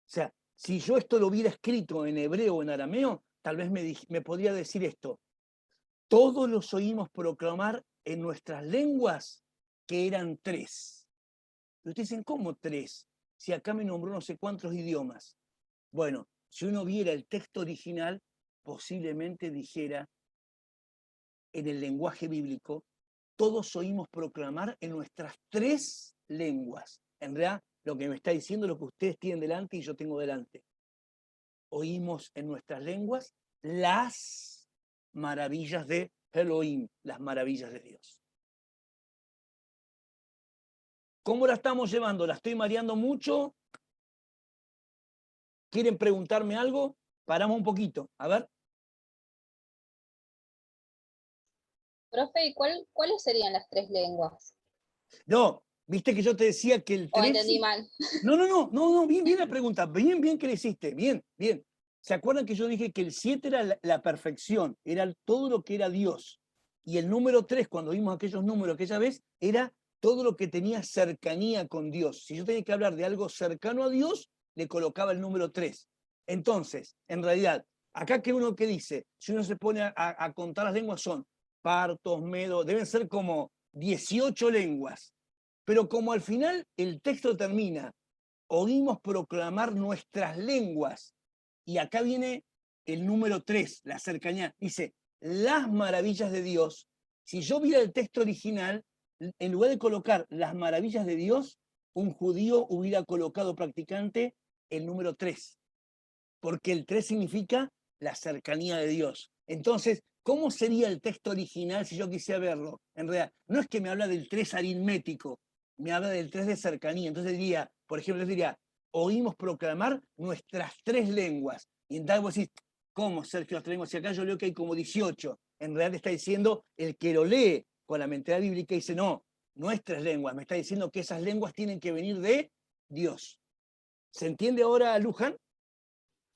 O sea, si yo esto lo hubiera escrito en hebreo o en arameo, tal vez me podría decir esto. Todos los oímos proclamar en nuestras lenguas que eran 3. Y ustedes dicen, ¿cómo 3? Si acá me nombró no sé cuántos idiomas. Bueno, si uno viera el texto original, posiblemente dijera en el lenguaje bíblico, todos oímos proclamar en nuestras 3 lenguas. En realidad, lo que me está diciendo es lo que ustedes tienen delante y yo tengo delante. Oímos en nuestras lenguas las maravillas de Elohim, las maravillas de Dios. ¿Cómo la estamos llevando? ¿La estoy mareando mucho? ¿Quieren preguntarme algo? Paramos un poquito, a ver. Profe, ¿y cuáles serían las 3 lenguas? No, viste que yo te decía que el ¿O 3... entendí mal? No, bien la pregunta, bien que le hiciste, bien. ¿Se acuerdan que yo dije que el 7 era la perfección, era todo lo que era Dios? Y el número 3, cuando vimos aquellos números aquella vez, era todo lo que tenía cercanía con Dios. Si yo tenía que hablar de algo cercano a Dios, le colocaba el número 3. Entonces, en realidad, acá que uno que dice, si uno se pone a contar las lenguas, son partos, medos, deben ser como 18 lenguas. Pero como al final el texto termina, oímos proclamar nuestras lenguas, y acá viene el número 3, la cercanía, dice, las maravillas de Dios. Si yo viera el texto original, en lugar de colocar las maravillas de Dios, un judío hubiera colocado practicante el número 3, porque el 3 significa la cercanía de Dios. Entonces, ¿cómo sería el texto original si yo quisiera verlo? En realidad, no es que me habla del 3 aritmético, me habla del 3 de cercanía. Entonces diría, por ejemplo, yo diría, oímos proclamar nuestras 3 lenguas. Y entonces vos decís, ¿cómo, Sergio, las 3 lenguas? Si acá yo leo que hay como 18. En realidad está diciendo, el que lo lee con la mentalidad bíblica dice, no, nuestras lenguas. Me está diciendo que esas lenguas tienen que venir de Dios. ¿Se entiende ahora, Luján?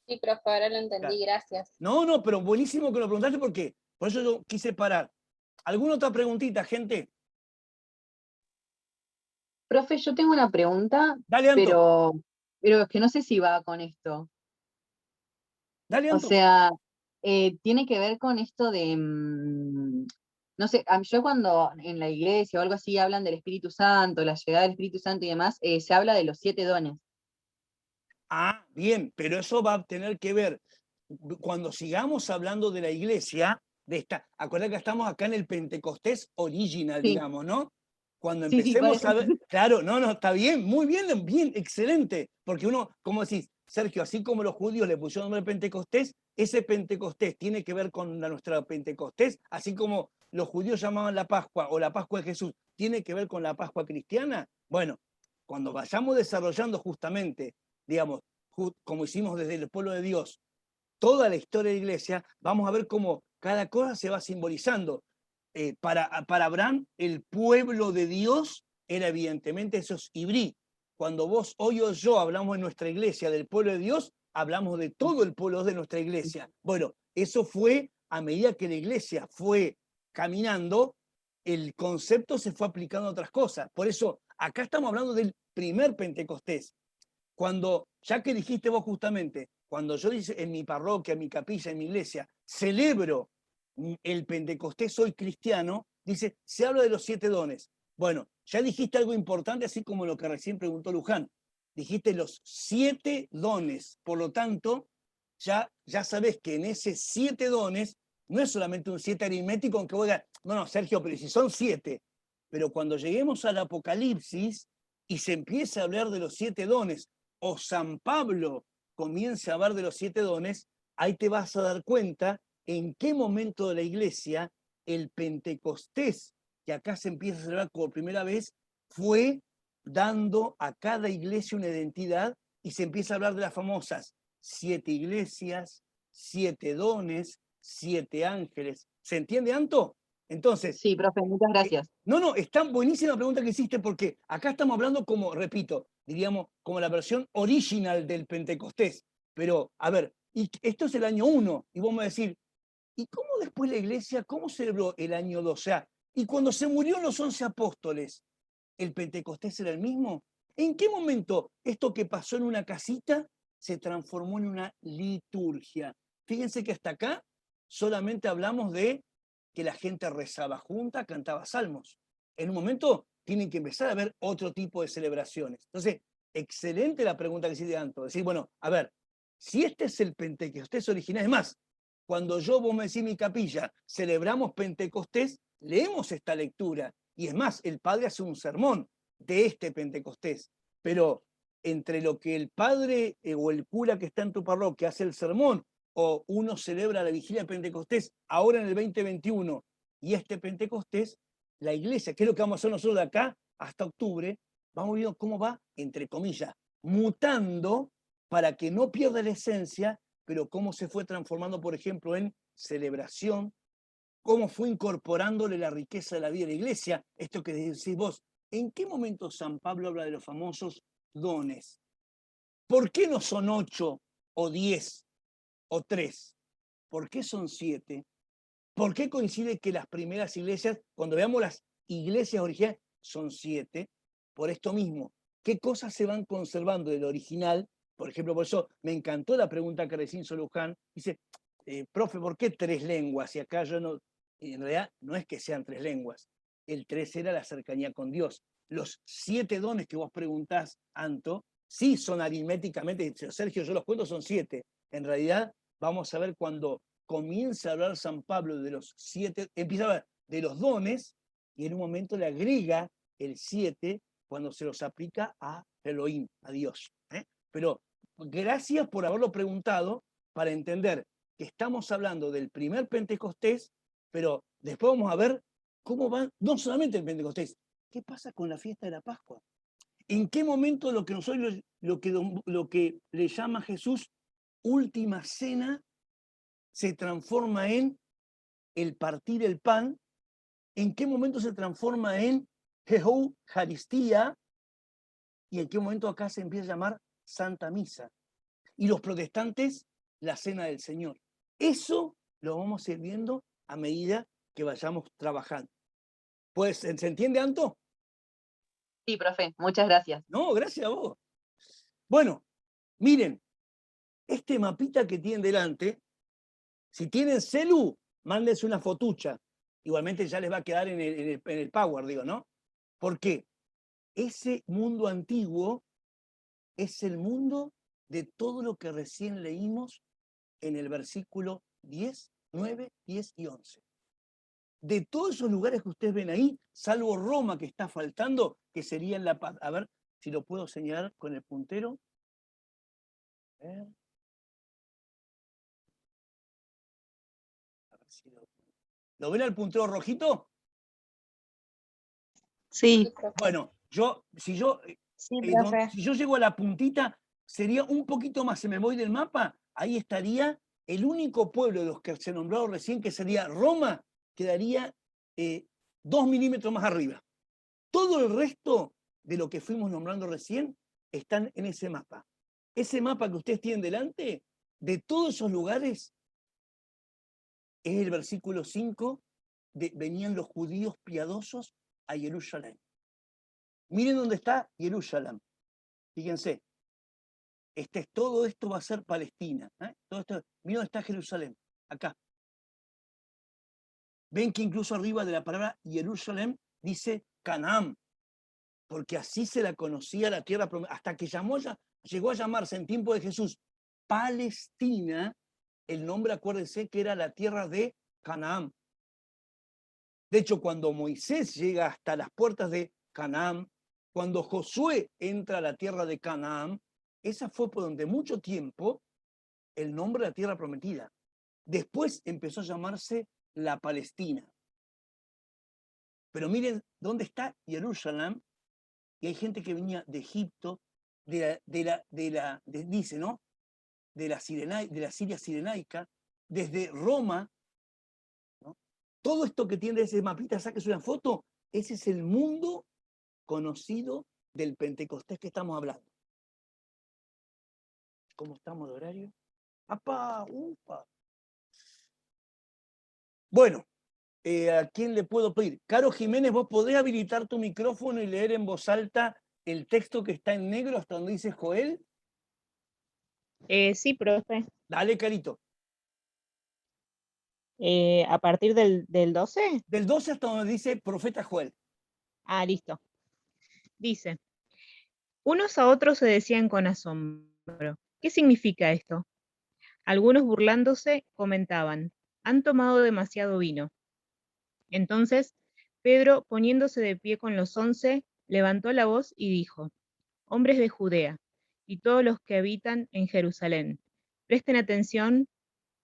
Sí, profe, ahora lo entendí, gracias. No, pero buenísimo que lo preguntaste porque por eso yo quise parar. ¿Alguna otra preguntita, gente? Profe, yo tengo una pregunta, Dale, Anto. pero es que no sé si va con esto. Dale, O Anto. sea, tiene que ver con esto de, no sé, yo cuando en la iglesia o algo así hablan del Espíritu Santo, la llegada del Espíritu Santo y demás, se habla de los 7 dones. Ah, bien, pero eso va a tener que ver, cuando sigamos hablando de la iglesia, acuérdate que estamos acá en el Pentecostés original, Sí, digamos, ¿no? Cuando sí, por empecemos eso. a ver, claro, no, está bien, muy bien, excelente, porque uno, como decís, Sergio, así como los judíos le pusieron nombre Pentecostés, ese Pentecostés tiene que ver con nuestra Pentecostés, así como los judíos llamaban la Pascua o la Pascua de Jesús, tiene que ver con la Pascua cristiana. Bueno, cuando vayamos desarrollando justamente, digamos, como hicimos desde el pueblo de Dios, toda la historia de la iglesia, vamos a ver cómo cada cosa se va simbolizando. Para Abraham, el pueblo de Dios era evidentemente esos ibrí. Cuando vos, hoy o yo hablamos en nuestra iglesia del pueblo de Dios, hablamos de todo el pueblo de nuestra iglesia. Bueno, eso fue a medida que la iglesia fue caminando, el concepto se fue aplicando a otras cosas. Por eso, acá estamos hablando del primer Pentecostés. Cuando, ya que dijiste vos justamente, cuando yo dice en mi parroquia, en mi capilla, en mi iglesia, celebro el Pentecostés, soy cristiano, dice, se habla de los 7 dones. Bueno, ya dijiste algo importante, así como lo que recién preguntó Luján. Dijiste los 7 dones. Por lo tanto, ya sabés que en ese 7 dones no es solamente un 7 aritmético, aunque vos digas, no, Sergio, pero si son 7. Pero cuando lleguemos al Apocalipsis y se empieza a hablar de los 7 dones, o San Pablo comienza a hablar de los 7 dones, ahí te vas a dar cuenta en qué momento de la iglesia el Pentecostés, que acá se empieza a celebrar por primera vez, fue dando a cada iglesia una identidad y se empieza a hablar de las famosas 7 iglesias, 7 dones, 7 ángeles. ¿Se entiende, Anto? Entonces, Sí, profe, muchas gracias. no, está buenísima la pregunta que hiciste porque acá estamos hablando como, repito, diríamos, como la versión original del Pentecostés. Pero, a ver, y esto es el año 1, y vos me decís, ¿y cómo después la iglesia, cómo celebró el año 2? O sea, y cuando se murieron los 11 apóstoles, ¿el Pentecostés era el mismo? ¿En qué momento esto que pasó en una casita se transformó en una liturgia? Fíjense que hasta acá solamente hablamos de que la gente rezaba junta, cantaba salmos. En un momento tienen que empezar a haber otro tipo de celebraciones. Entonces, excelente la pregunta que hiciste, Anto. Decir, bueno, a ver, si este es el Pentecostés original, es más, cuando vos me decís mi capilla, celebramos Pentecostés, leemos esta lectura. Y es más, el padre hace un sermón de este Pentecostés. Pero entre lo que el padre o el cura que está en tu parroquia hace el sermón, o uno celebra la vigilia de Pentecostés ahora en el 2021, y este Pentecostés, la iglesia, que es lo que vamos a hacer nosotros de acá hasta octubre, vamos viendo cómo va, entre comillas, mutando para que no pierda la esencia, pero cómo se fue transformando, por ejemplo, en celebración, cómo fue incorporándole la riqueza de la vida de la iglesia. Esto que decís vos, ¿en qué momento San Pablo habla de los famosos dones? ¿Por qué no son 8 o 10 o 3? ¿Por qué son 7? ¿Por qué coincide que las primeras iglesias, cuando veamos las iglesias originales, son 7? Por esto mismo, ¿qué cosas se van conservando del original? Por ejemplo, por eso me encantó la pregunta que recién hizo Luján. Dice, profe, ¿por qué 3 lenguas? Y acá yo no, en realidad no es que sean 3 lenguas. El 3 era la cercanía con Dios. Los 7 dones que vos preguntás, Anto, sí son aritméticamente, Sergio, yo los cuento, son 7. En realidad, vamos a ver cuando comienza a hablar San Pablo de los 7, empieza a hablar de los dones, y en un momento le agrega el 7 cuando se los aplica a Elohim, a Dios. Pero gracias por haberlo preguntado para entender que estamos hablando del primer Pentecostés, pero después vamos a ver cómo va, no solamente el Pentecostés, ¿qué pasa con la fiesta de la Pascua? ¿En qué momento lo que nosotros, lo que le llama Jesús última cena se transforma en el partir el pan? ¿En qué momento se transforma en Eucaristía? ¿Y en qué momento acá se empieza a llamar Santa Misa? Y los protestantes, la Cena del Señor. Eso lo vamos a ir viendo a medida que vayamos trabajando. Pues, ¿se entiende, Anto? Sí, profe, muchas gracias. No, gracias a vos. Bueno, miren, este mapita que tienen delante, si tienen celu, mándense una fotucha. Igualmente ya les va a quedar en el Power, digo, ¿no? ¿Por qué? Ese mundo antiguo es el mundo de todo lo que recién leímos en el versículo 10, 9, 10 y 11. De todos esos lugares que ustedes ven ahí, salvo Roma que está faltando, que sería en la paz. A ver si lo puedo señalar con el puntero. A ver. A ver si ¿Lo ven al puntero rojito? Sí, Bueno, si yo llego a la puntita, sería un poquito más, se me voy del mapa, ahí estaría el único pueblo de los que se nombraron recién, que sería Roma, quedaría 2 milímetros más arriba. Todo el resto de lo que fuimos nombrando recién están en ese mapa. Ese mapa que ustedes tienen delante, de todos esos lugares, es el versículo 5, venían los judíos piadosos a Jerusalén. Miren dónde está Jerusalén. Fíjense, todo esto va a ser Palestina. Todo esto, miren dónde está Jerusalén, acá. Ven que incluso arriba de la palabra Jerusalén dice Canaán, porque así se la conocía la tierra prometida, hasta que llegó a llamarse en tiempo de Jesús Palestina. El nombre, acuérdense, que era la tierra de Canaán. De hecho, cuando Moisés llega hasta las puertas de Canaán, cuando Josué entra a la tierra de Canaán, esa fue por donde mucho tiempo el nombre de la tierra prometida. Después empezó a llamarse la Palestina. Pero miren dónde está Jerusalén, y hay gente que venía de Egipto, dice, ¿no? De la Siria Cirenaica, desde Roma, ¿no? Todo esto que tiene ese mapita, saques una foto, ese es el mundo conocido del Pentecostés que estamos hablando. ¿Cómo estamos de horario? ¡Apa! ¡Upa! Bueno, ¿a quién le puedo pedir? Caro Jiménez, ¿vos podés habilitar tu micrófono y leer en voz alta el texto que está en negro hasta donde dice Joel? Sí, profe. Dale, Carito. ¿A partir del 12? Del 12 hasta donde dice profeta Joel. Ah, listo. Dice, unos a otros se decían con asombro, ¿qué significa esto? Algunos burlándose comentaban, han tomado demasiado vino. Entonces, Pedro, poniéndose de pie con los 11, levantó la voz y dijo, hombres de Judea, y todos los que habitan en Jerusalén. Presten atención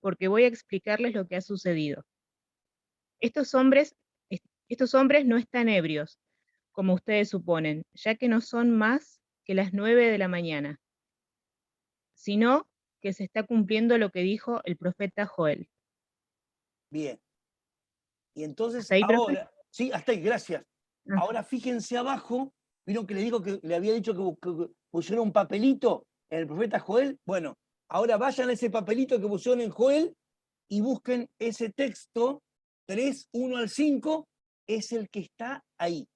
porque voy a explicarles lo que ha sucedido. Estos hombres no están ebrios, como ustedes suponen, ya que no son más que las 9 de la mañana, sino que se está cumpliendo lo que dijo el profeta Joel. Bien. Y entonces ¿Hasta ahí, profe? ahora, sí, hasta ahí, gracias. Ah. Ahora fíjense abajo, vieron que le digo que le había dicho que pusieron un papelito en el profeta Joel. Bueno, ahora vayan a ese papelito que pusieron en Joel y busquen ese texto 3, 1 al 5, es el que está ahí,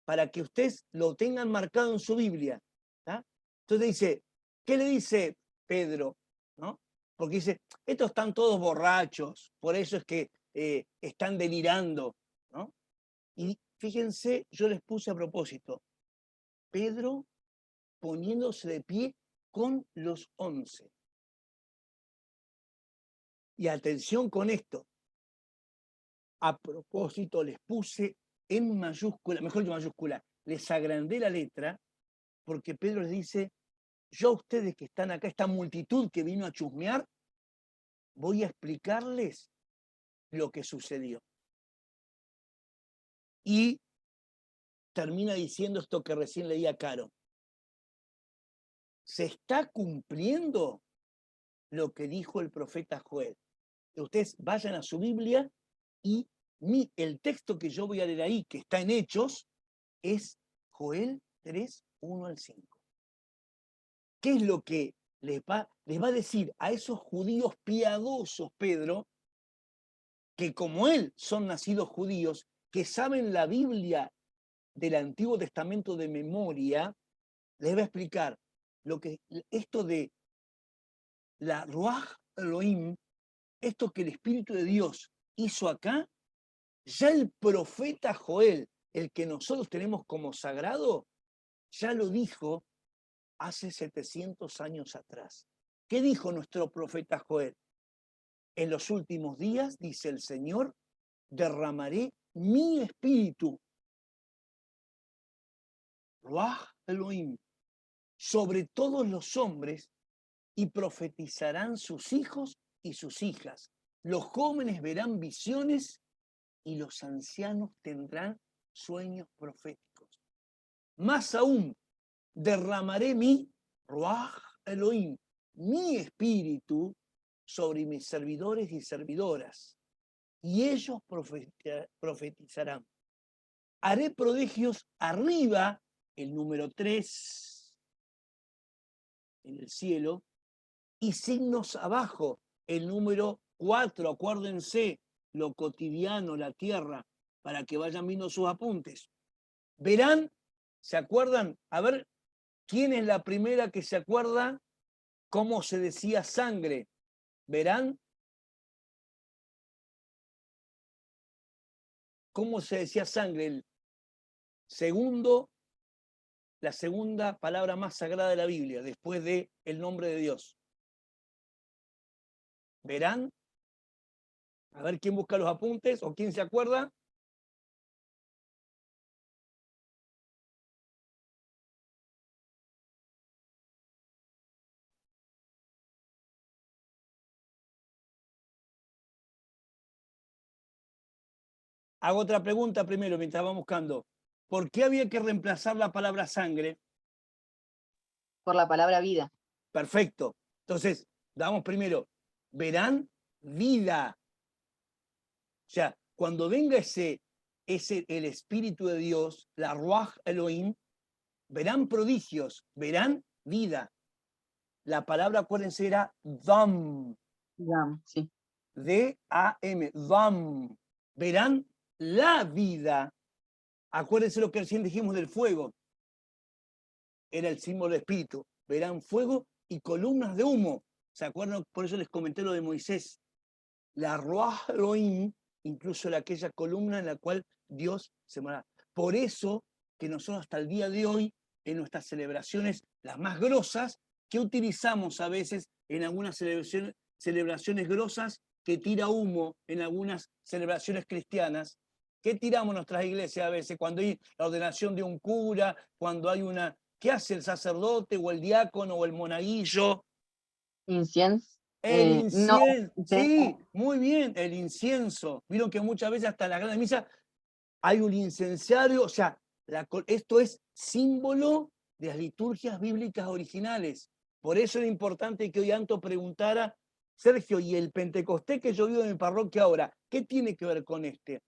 para que ustedes lo tengan marcado en su Biblia. ¿Tá? Entonces dice, ¿qué le dice Pedro? ¿No? Porque dice, estos están todos borrachos, por eso es que están delirando. ¿No? Y fíjense, yo les puse a propósito, Pedro poniéndose de pie con los 11. Y atención con esto, a propósito les puse en mayúscula, mejor que mayúscula, les agrandé la letra, porque Pedro les dice, yo a ustedes que están acá, esta multitud que vino a chusmear, voy a explicarles lo que sucedió. Y termina diciendo esto que recién leía Caro. Se está cumpliendo lo que dijo el profeta Joel. Ustedes vayan a su Biblia y el texto que yo voy a leer ahí, que está en Hechos, es Joel 3, 1 al 5. ¿Qué es lo que les va a decir a esos judíos piadosos, Pedro, que como él son nacidos judíos, que saben la Biblia del Antiguo Testamento de memoria? Les va a explicar esto de la Ruach Elohim, esto que el Espíritu de Dios hizo acá. Ya el profeta Joel, el que nosotros tenemos como sagrado, ya lo dijo hace 700 años atrás. ¿Qué dijo nuestro profeta Joel? En los últimos días, dice el Señor, derramaré mi espíritu, Ruach Elohim, sobre todos los hombres, y profetizarán sus hijos y sus hijas. Los jóvenes verán visiones y los ancianos tendrán sueños proféticos. Más aún, derramaré mi Ruach Elohim, mi espíritu, sobre mis servidores y servidoras, y ellos profetizarán. Haré prodigios arriba, el número 3, en el cielo, y signos abajo, el número 4, acuérdense, lo cotidiano, la tierra, para que vayan viendo sus apuntes. Verán, ¿se acuerdan? A ver, ¿quién es la primera que se acuerda cómo se decía sangre? ¿Verán? ¿Cómo se decía sangre? La segunda palabra más sagrada de la Biblia, después de el nombre de Dios. ¿Verán? A ver quién busca los apuntes o quién se acuerda. Hago otra pregunta primero mientras vamos buscando. ¿Por qué había que reemplazar la palabra sangre? Por la palabra vida. Perfecto. Entonces, damos primero, verán vida. O sea, cuando venga el Espíritu de Dios, la Ruach Elohim, verán prodigios, verán vida. La palabra, acuérdense, era Dam. Dam, sí. D-A-M, Dam. Verán la vida. Acuérdense lo que recién dijimos del fuego. Era el símbolo del Espíritu. Verán fuego y columnas de humo. ¿Se acuerdan? Por eso les comenté lo de Moisés. La Ruach Elohim, incluso aquella columna en la cual Dios se mueve. Por eso que nosotros hasta el día de hoy, en nuestras celebraciones, las más grosas, que utilizamos a veces en algunas celebraciones grosas, que tira humo en algunas celebraciones cristianas, ¿qué tiramos en nuestras iglesias a veces? Cuando hay la ordenación de un cura, cuando hay una ¿qué hace el sacerdote o el diácono o el monaguillo? Incienso. El No, incienso. Sí, muy bien, el incienso. Vieron que muchas veces hasta en la Gran Misa hay un incenciario, o sea, esto es símbolo de las liturgias bíblicas originales. Por eso era importante que hoy Anto preguntara, Sergio, ¿y el Pentecostés que yo vivo en mi parroquia ahora, qué tiene que ver con este?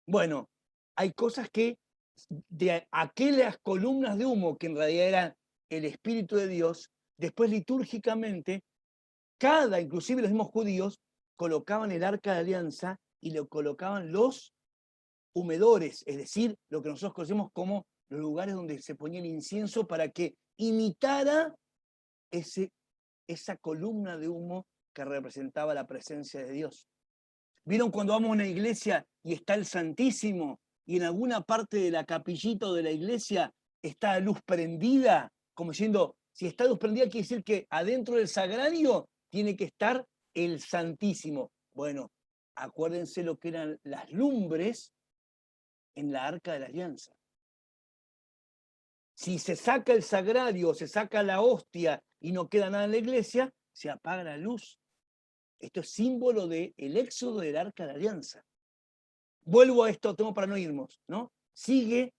Bueno, hay cosas que de aquellas columnas de humo que en realidad eran el Espíritu de Dios, después litúrgicamente, inclusive los mismos judíos, colocaban el arca de alianza y lo colocaban los humedores, es decir, lo que nosotros conocemos como los lugares donde se ponía el incienso para que imitara esa columna de humo que representaba la presencia de Dios. ¿Vieron cuando vamos a una iglesia y está el Santísimo y en alguna parte de la capillita o de la iglesia está la luz prendida? Como diciendo, si está luz prendida quiere decir que adentro del sagrario tiene que estar el Santísimo. Bueno, acuérdense lo que eran las lumbres en la Arca de la Alianza. Si se saca el sagrario, se saca la hostia y no queda nada en la iglesia, se apaga la luz. Esto es símbolo del éxodo del Arca de la Alianza. Vuelvo a esto, tengo para no irnos, ¿no? Sigue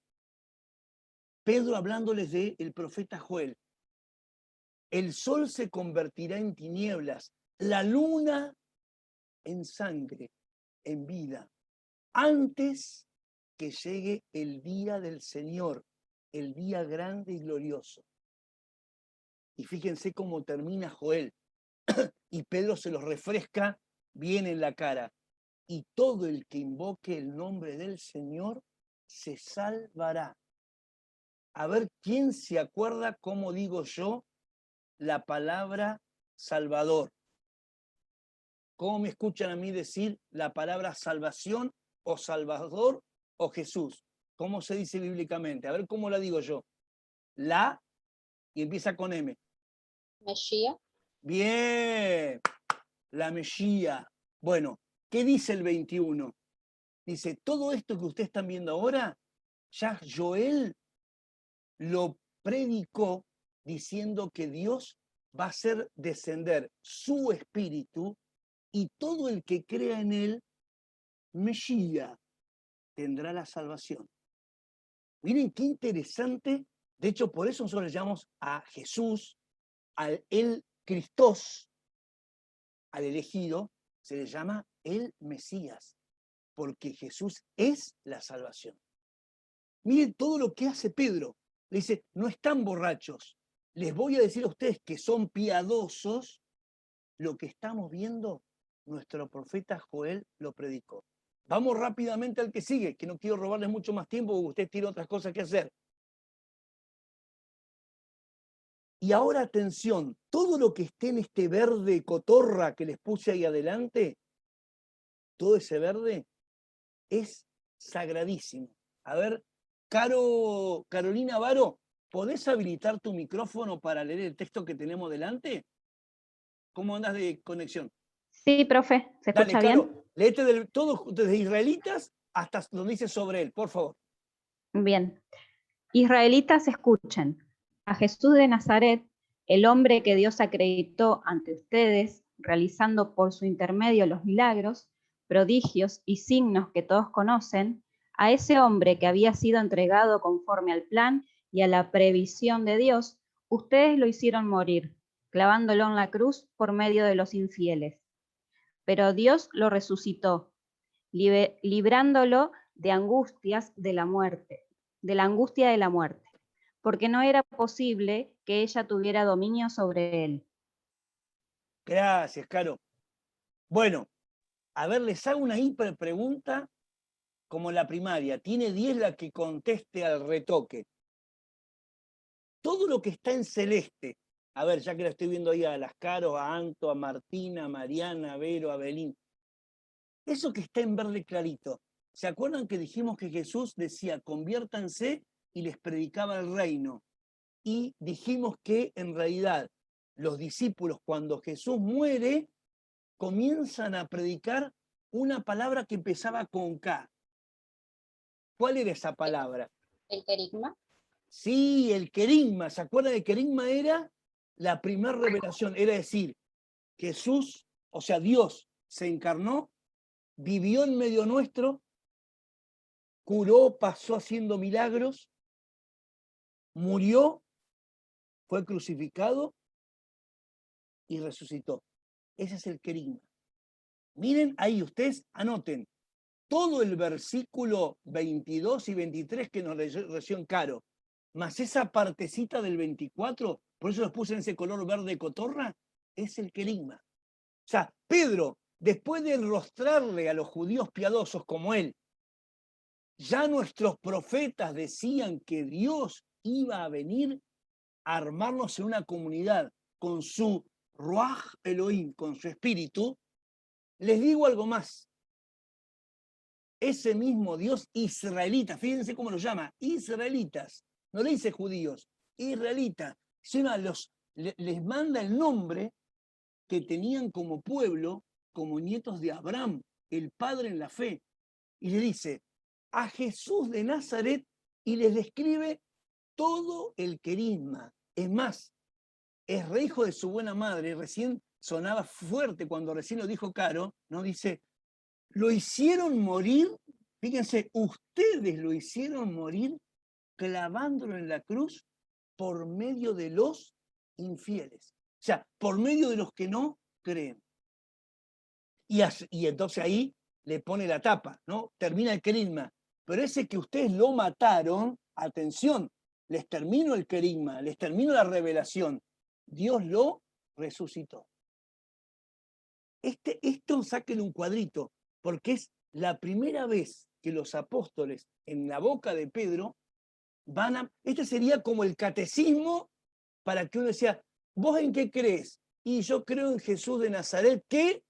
Pedro hablándoles del profeta Joel. El sol se convertirá en tinieblas, la luna en sangre, en vida, antes que llegue el día del Señor, el día grande y glorioso. Y fíjense cómo termina Joel. Y Pedro se los refresca bien en la cara. Y todo el que invoque el nombre del Señor se salvará. A ver, ¿quién se acuerda cómo digo yo la palabra Salvador? ¿Cómo me escuchan a mí decir la palabra salvación o Salvador o Jesús? ¿Cómo se dice bíblicamente? A ver cómo la digo yo. La, y empieza con M. Mesías. Bien, la Mesía. Bueno, ¿qué dice el 21? Dice, todo esto que ustedes están viendo ahora, ya Joel lo predicó diciendo que Dios va a hacer descender su espíritu y todo el que crea en él, Mesías, tendrá la salvación. Miren qué interesante. De hecho, por eso nosotros le llamamos a Jesús, al el Cristos, al elegido, se le llama el Mesías, porque Jesús es la salvación. Miren todo lo que hace Pedro. Le dice, no están borrachos. Les voy a decir a ustedes que son piadosos. Lo que estamos viendo, nuestro profeta Joel lo predicó. Vamos rápidamente al que sigue, que no quiero robarles mucho más tiempo porque ustedes tienen otras cosas que hacer. Y ahora atención, todo lo que esté en este verde cotorra que les puse ahí adelante, todo ese verde es sagradísimo. A ver, Carolina Varo, ¿podés habilitar tu micrófono para leer el texto que tenemos delante? ¿Cómo andas de conexión? Sí, profe, ¿se Dale, escucha Caro, bien? léete todo desde israelitas hasta donde dice sobre él, por favor. Bien. Israelitas, escuchen. A Jesús de Nazaret, el hombre que Dios acreditó ante ustedes, realizando por su intermedio los milagros, prodigios y signos que todos conocen, a ese hombre que había sido entregado conforme al plan y a la previsión de Dios, ustedes lo hicieron morir, clavándolo en la cruz por medio de los infieles. Pero Dios lo resucitó, librándolo de angustias de la muerte, de la angustia de la muerte, porque no era posible que ella tuviera dominio sobre él. Gracias, Caro. Bueno, a ver, les hago una hiper pregunta como la primaria. Tiene 10 la que conteste al retoque. Todo lo que está en celeste, a ver, ya que la estoy viendo ahí a las Caro, a Anto, a Martina, a Mariana, a Vero, a Belín. Eso que está en verde clarito, ¿se acuerdan que dijimos que Jesús decía, conviértanse y les predicaba el reino? Y dijimos que en realidad los discípulos cuando Jesús muere comienzan a predicar una palabra que empezaba con K. ¿Cuál era esa palabra? El querigma. Sí, el querigma. ¿Se acuerdan que querigma era la primera revelación? Era decir, Jesús, o sea, Dios se encarnó, vivió en medio nuestro, curó, pasó haciendo milagros, murió, fue crucificado y resucitó. Ese es el querigma. Miren ahí, ustedes anoten todo el versículo 22 y 23 que nos leyó recién Caro, más esa partecita del 24, por eso los puse en ese color verde cotorra, es el querigma. O sea, Pedro, después de enrostrarle a los judíos piadosos como él, ya nuestros profetas decían que Dios iba a venir a armarnos en una comunidad con su Ruach Elohim, con su espíritu. Les digo algo más. Ese mismo Dios israelita, fíjense cómo lo llama, israelitas, no le dice judíos, israelitas, les manda el nombre que tenían como pueblo, como nietos de Abraham, el padre en la fe, y le dice a Jesús de Nazaret y les describe todo el querigma. Es más, es re hijo de su buena madre, recién sonaba fuerte cuando recién lo dijo Caro, ¿no? Dice, lo hicieron morir, fíjense, ustedes lo hicieron morir clavándolo en la cruz por medio de los infieles. O sea, por medio de los que no creen. Y entonces ahí le pone la tapa, ¿no? Termina el querigma. Pero ese que ustedes lo mataron, atención, les termino el querigma, les termino la revelación. Dios lo resucitó. Esto sáquenle un cuadrito, porque es la primera vez que los apóstoles en la boca de Pedro este sería como el catecismo para que uno decía, ¿vos en qué crees? Y yo creo en Jesús de Nazaret, ¿qué?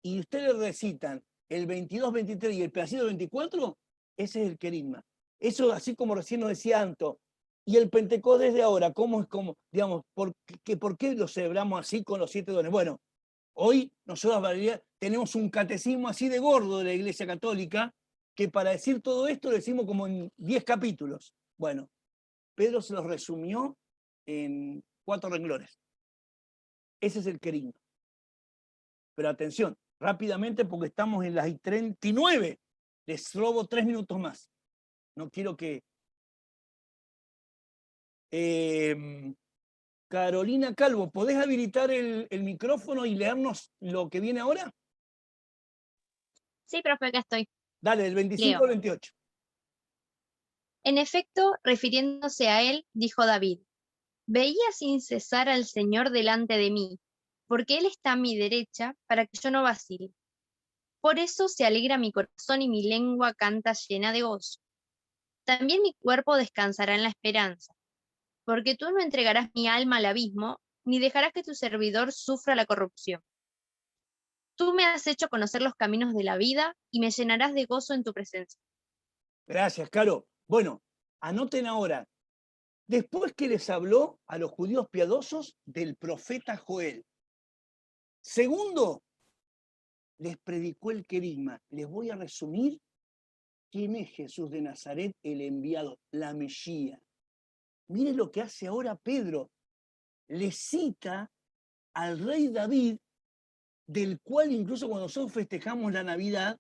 Y ustedes recitan el 22, 23 y el pedacito 24, ese es el querigma. Eso, así como recién nos decía Anto, y el Pentecostés de ahora, ¿cómo es como, digamos, por qué lo celebramos así con los 7 dones? Bueno, hoy nosotros tenemos un catecismo así de gordo de la Iglesia Católica, que para decir todo esto lo decimos como en 10 capítulos. Bueno, Pedro se los resumió en 4 renglones. Ese es el querigma. Pero atención, rápidamente porque estamos en las 39. Les robo 3 minutos más. No quiero que... Carolina Calvo, ¿podés habilitar el micrófono y leernos lo que viene ahora? Sí, profe, acá estoy. Dale, del 25 Leo. al 28. En efecto, refiriéndose a él, dijo David, veía sin cesar al Señor delante de mí, porque Él está a mi derecha para que yo no vacile. Por eso se alegra mi corazón y mi lengua canta llena de gozo. También mi cuerpo descansará en la esperanza, porque tú no entregarás mi alma al abismo, ni dejarás que tu servidor sufra la corrupción. Tú me has hecho conocer los caminos de la vida y me llenarás de gozo en tu presencia. Gracias, Caro. Bueno, anoten ahora. Después que les habló a los judíos piadosos del profeta Joel. Segundo, les predicó el querigma. Les voy a resumir quién es Jesús de Nazaret, el enviado, la Mesía. Miren lo que hace ahora Pedro. Le cita al rey David, del cual incluso cuando nosotros festejamos la Navidad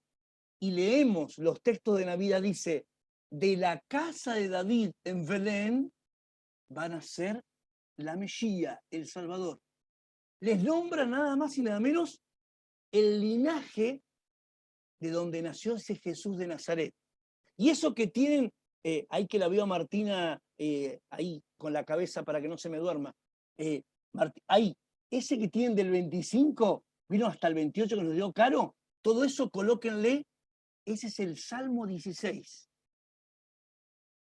y leemos los textos de Navidad, dice, de la casa de David en Belén van a ser la Mesía, el Salvador. Les nombra nada más y nada menos el linaje de donde nació ese Jesús de Nazaret. Y eso que tienen, ahí que la veo a Martina ahí con la cabeza para que no se me duerma, ahí, ese que tienen del 25, vino hasta el 28 que nos dio Caro, todo eso colóquenle, ese es el Salmo 16.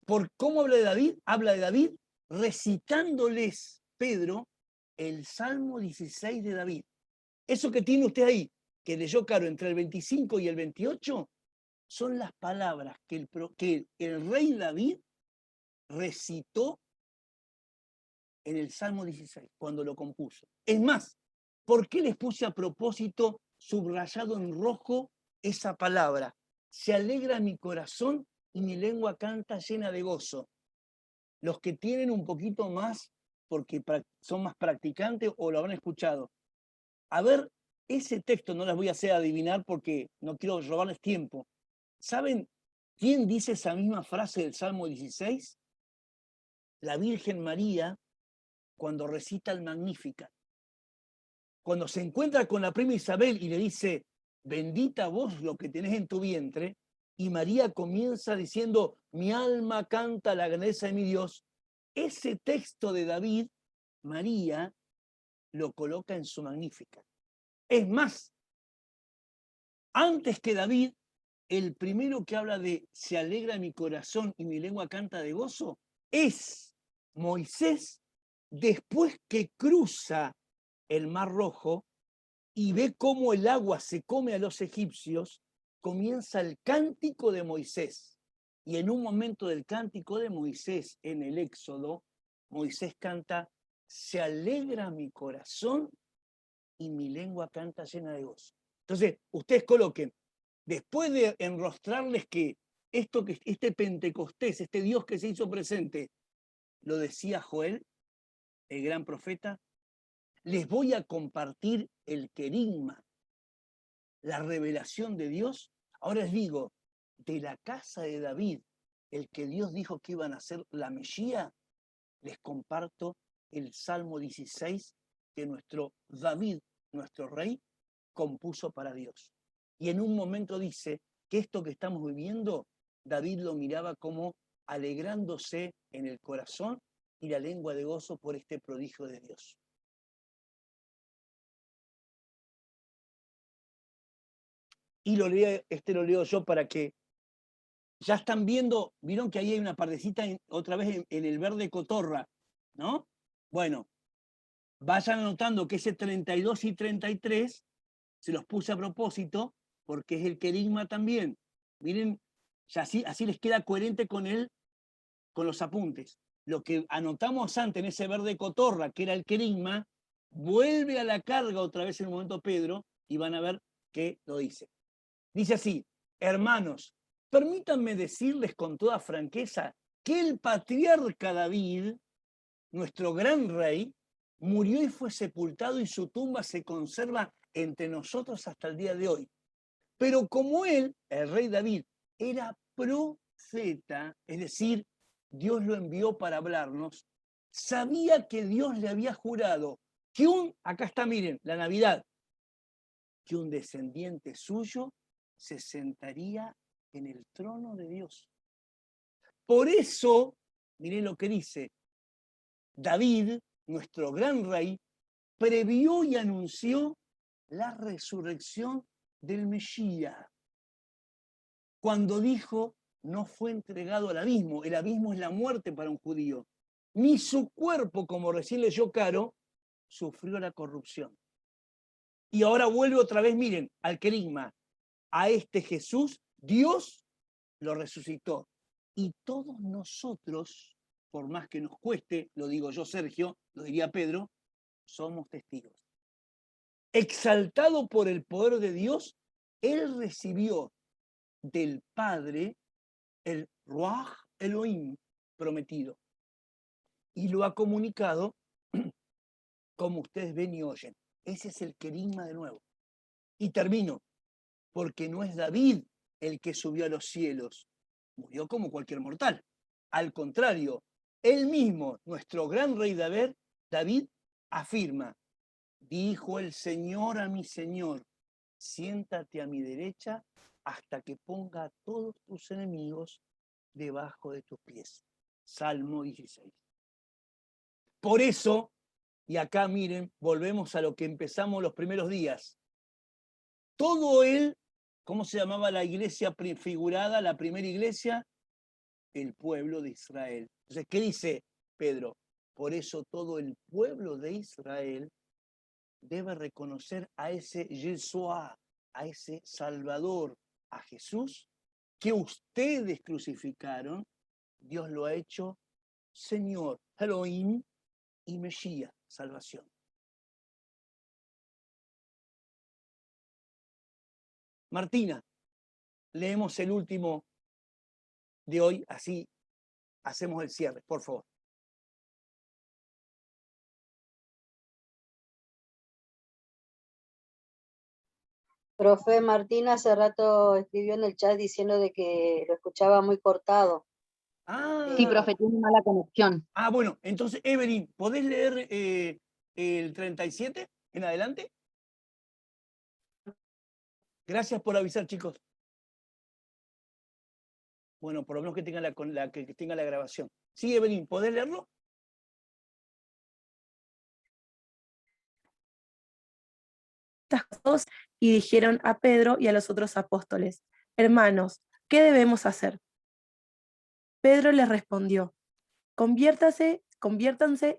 ¿Por cómo habla de David? Habla de David recitándoles, Pedro, el Salmo 16 de David. Eso que tiene usted ahí, que leyó Caro entre el 25 y el 28, son las palabras que el rey David recitó en el Salmo 16, cuando lo compuso. Es más, ¿por qué les puse a propósito subrayado en rojo esa palabra? Se alegra mi corazón y mi lengua canta llena de gozo. los que tienen un poquito más, porque son más practicantes o lo habrán escuchado. A ver, ese texto no las voy a hacer adivinar porque no quiero robarles tiempo. ¿Saben quién dice esa misma frase del Salmo 16? La Virgen María, cuando recita el Magníficat. Cuando se encuentra con la prima Isabel y le dice, bendita vos lo que tenés en tu vientre, y María comienza diciendo, mi alma canta la grandeza de mi Dios. Ese texto de David, María lo coloca en su Magníficat. Es más, antes que David, el primero que habla de se alegra mi corazón y mi lengua canta de gozo, es Moisés después que cruza el Mar Rojo y ve cómo el agua se come a los egipcios, comienza el cántico de Moisés. Y en un momento del cántico de Moisés en el Éxodo, Moisés canta, se alegra mi corazón y mi lengua canta llena de gozo. Entonces, ustedes coloquen, después de enrostrarles que este Pentecostés, este Dios que se hizo presente, lo decía Joel, el gran profeta, les voy a compartir el querigma, la revelación de Dios. Ahora les digo, de la casa de David, el que Dios dijo que iban a ser la Mesía, les comparto el Salmo 16 que nuestro David, nuestro rey, compuso para Dios. Y en un momento dice que esto que estamos viviendo, David lo miraba como alegrándose en el corazón y la lengua de gozo por este prodigio de Dios. Y lo leo yo para que ya están viendo, vieron que ahí hay una partecita otra vez en el verde cotorra, ¿no? Bueno, vayan anotando que ese 32 y 33 se los puse a propósito porque es el querigma también. Miren, ya así les queda coherente con los apuntes. Lo que anotamos antes en ese verde cotorra, que era el querigma, vuelve a la carga otra vez en el momento Pedro y van a ver que lo dice. Dice así, hermanos, permítanme decirles con toda franqueza que el patriarca David, nuestro gran rey, murió y fue sepultado y su tumba se conserva entre nosotros hasta el día de hoy. Pero como él, el rey David, era profeta, es decir, Dios lo envió para hablarnos, sabía que Dios le había jurado que acá está, miren, la Navidad, que un descendiente suyo se sentaría en el trono de Dios. Por eso, miren lo que dice, David, nuestro gran rey, previó y anunció la resurrección del Mesías. Cuando dijo, no fue entregado al abismo, el abismo es la muerte para un judío, ni su cuerpo, como recién leyó Caro, sufrió la corrupción. Y ahora vuelve otra vez, miren, al querigma, a este Jesús, Dios lo resucitó. Y todos nosotros, por más que nos cueste, lo digo yo, Sergio, lo diría Pedro, somos testigos. Exaltado por el poder de Dios, él recibió del Padre el Ruach Elohim prometido y lo ha comunicado como ustedes ven y oyen. Ese es el querigma de nuevo. Y termino, porque no es David el que subió a los cielos, murió como cualquier mortal. Al contrario, él mismo, nuestro gran rey David, afirma, dijo el Señor a mi Señor, siéntate a mi derecha hasta que ponga a todos tus enemigos debajo de tus pies. Salmo 16. Por eso, y acá miren, volvemos a lo que empezamos los primeros días. Todo él, ¿cómo se llamaba la iglesia prefigurada, la primera iglesia? El pueblo de Israel. Entonces, ¿qué dice Pedro? Por eso todo el pueblo de Israel debe reconocer a ese Yeshua, a ese Salvador, a Jesús, que ustedes crucificaron. Dios lo ha hecho Señor, Elohim y Mesías, salvación. Martina, leemos el último de hoy, así hacemos el cierre, por favor. Profe Martín hace rato escribió en el chat diciendo de que lo escuchaba muy cortado. Sí, Ah, profe, tiene mala conexión. bueno, entonces, Evelyn, ¿podés leer el 37 en adelante? Gracias por avisar, chicos. Bueno, por lo menos que tenga que tenga la grabación. Sí, Evelyn, ¿podés leerlo? Estas cosas y dijeron a Pedro y a los otros apóstoles: Hermanos, ¿qué debemos hacer? Pedro les respondió: Conviértanse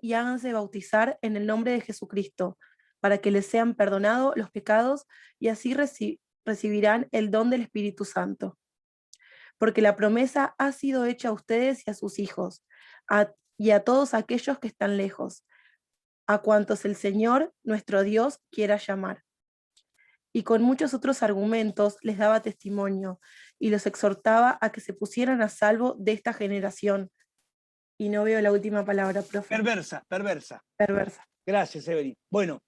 y háganse bautizar en el nombre de Jesucristo, para que les sean perdonados los pecados y así recibirán el don del Espíritu Santo. Porque la promesa ha sido hecha a ustedes y a sus hijos, y a todos aquellos que están lejos, a cuantos el Señor, nuestro Dios, quiera llamar. Y con muchos otros argumentos les daba testimonio y los exhortaba a que se pusieran a salvo de esta generación. Y no veo la última palabra, profe. Perversa. Perversa. Gracias, Evelyn. Bueno,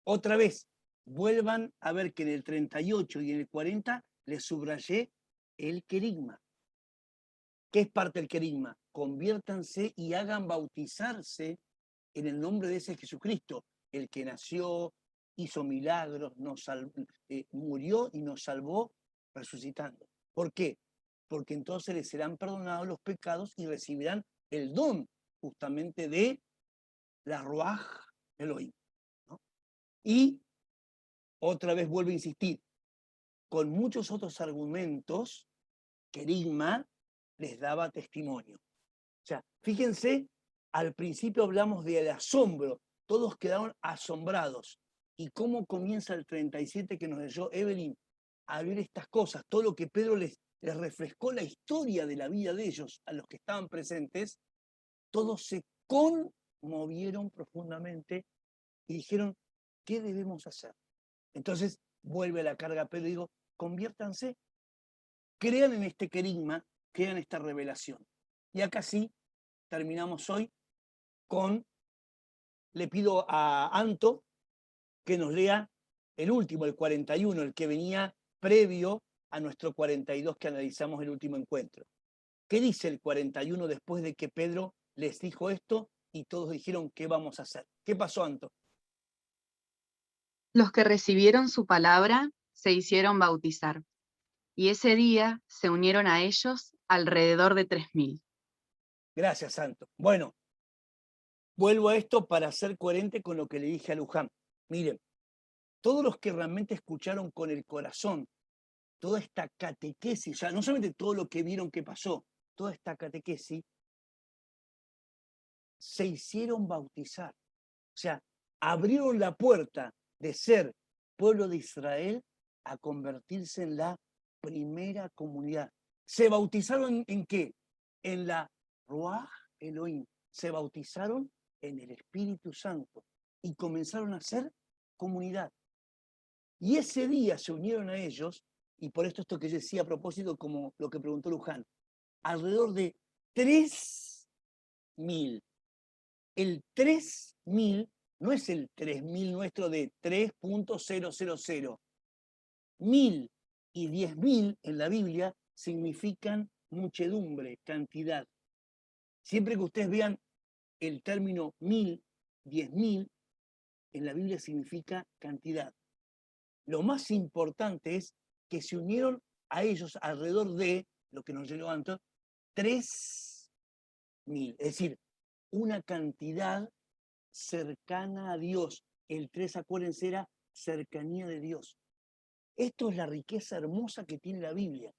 otra vez, vuelvan a ver que en el 38 y en el 40 les subrayé el querigma. ¿Qué es parte del querigma? Conviértanse y hagan bautizarse en el nombre de ese Jesucristo, el que nació, hizo milagros, murió y nos salvó resucitando. ¿Por qué? Porque entonces les serán perdonados los pecados y recibirán el don justamente de la Ruaj Elohim, ¿no? Y otra vez vuelvo a insistir, con muchos otros argumentos, querigma les daba testimonio. O sea, fíjense, al principio hablamos del asombro, todos quedaron asombrados. ¿Y cómo comienza el 37 que nos leyó Evelyn a ver estas cosas? Todo lo que Pedro les refrescó la historia de la vida de ellos, a los que estaban presentes, todos se conmovieron profundamente y dijeron, ¿qué debemos hacer? Entonces vuelve a la carga Pedro y digo, conviértanse, crean en este querigma, crean esta revelación. Y acá sí, terminamos hoy le pido a Anto que nos lea el último, el 41, el que venía previo a nuestro 42 que analizamos el último encuentro. ¿Qué dice el 41 después de que Pedro les dijo esto y todos dijeron qué vamos a hacer? ¿Qué pasó, Anto? Los que recibieron su palabra se hicieron bautizar, y ese día se unieron a ellos alrededor de 3000. Gracias, Anto. Bueno, vuelvo a esto para ser coherente con lo que le dije a Luján. Miren, todos los que realmente escucharon con el corazón toda esta catequesis, ya no solamente todo lo que vieron que pasó, toda esta catequesis, se hicieron bautizar. O sea, abrieron la puerta de ser pueblo de Israel a convertirse en la primera comunidad. ¿Se bautizaron en qué? En la Ruaj Elohim. Se bautizaron en el Espíritu Santo y comenzaron a ser comunidad. Y ese día se unieron a ellos, y por esto que yo decía a propósito, como lo que preguntó Luján, alrededor de 3000. El 3000 no es el 3000 nuestro de 3.000. 1000 y 10.000 en la Biblia significan muchedumbre, cantidad. Siempre que ustedes vean el término 1000, 10.000, en la Biblia significa cantidad. Lo más importante es que se unieron a ellos alrededor de, lo que nos llegó antes, 3000. Es decir, una cantidad cercana a Dios. El 3, acuérdense, era cercanía de Dios. Esto es la riqueza hermosa que tiene la Biblia.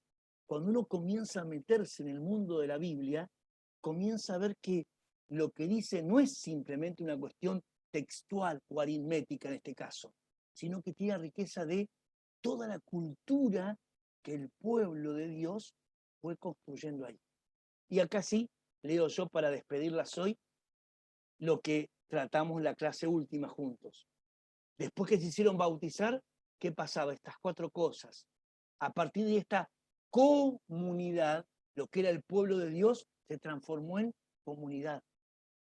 Cuando uno comienza a meterse en el mundo de la Biblia, comienza a ver que lo que dice no es simplemente una cuestión textual o aritmética en este caso, sino que tiene la riqueza de toda la cultura que el pueblo de Dios fue construyendo ahí. Y acá sí, leo yo para despedirlas hoy, lo que tratamos en la clase última juntos. Después que se hicieron bautizar, ¿qué pasaba? Estas 4 cosas. A partir de esta comunidad, lo que era el pueblo de Dios se transformó en comunidad.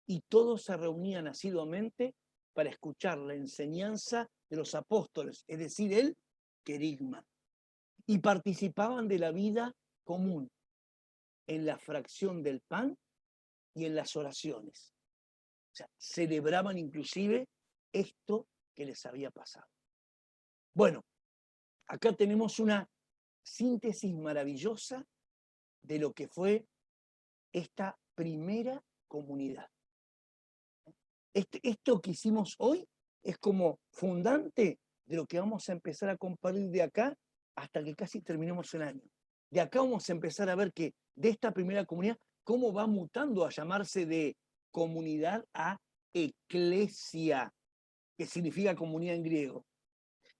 Y todos se reunían asiduamente para escuchar la enseñanza de los apóstoles, es decir, el querigma, y participaban de la vida común en la fracción del pan y en las oraciones. O sea, celebraban inclusive esto que les había pasado. Bueno, acá tenemos una síntesis maravillosa de lo que fue esta primera comunidad. Esto que hicimos hoy es como fundante de lo que vamos a empezar a compartir de acá hasta que casi terminemos el año. De acá vamos a empezar a ver que de esta primera comunidad, cómo va mutando a llamarse de comunidad a eclesia, que significa comunidad en griego.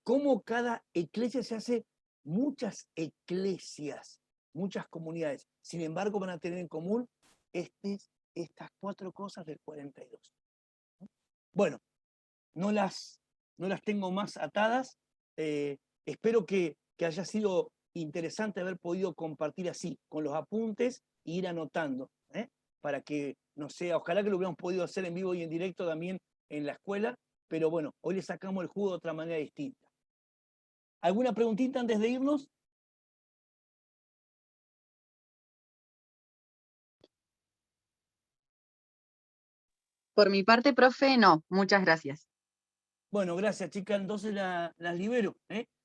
Cómo cada eclesia se hace muchas eclesias, muchas comunidades. Sin embargo, van a tener en común estas 4 cosas del 42. Bueno, no las tengo más atadas. Espero que haya sido interesante haber podido compartir así, con los apuntes e ir anotando, para que, no sé, ojalá que lo hubiéramos podido hacer en vivo y en directo también en la escuela, pero bueno, hoy le sacamos el jugo de otra manera distinta. ¿Alguna preguntita antes de irnos? Por mi parte, profe, no. Muchas gracias. Bueno, gracias, chicas. Entonces las libero.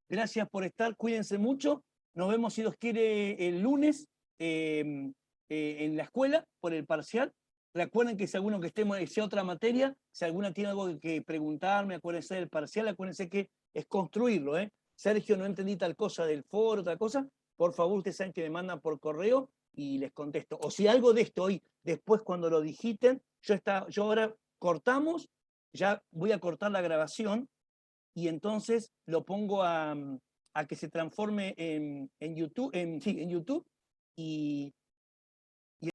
Gracias por estar. Cuídense mucho. Nos vemos, si Dios quiere, el lunes en la escuela por el parcial. Recuerden que si alguno que estemos en otra materia, si alguna tiene algo que preguntarme, acuérdense del parcial, acuérdense que es construirlo. Sergio, no entendí tal cosa del foro, tal cosa. Por favor, ustedes saben que me mandan por correo y les contesto. O si algo de esto hoy, después cuando lo digiten, yo ahora cortamos, ya voy a cortar la grabación y entonces lo pongo a que se transforme en YouTube, en YouTube, y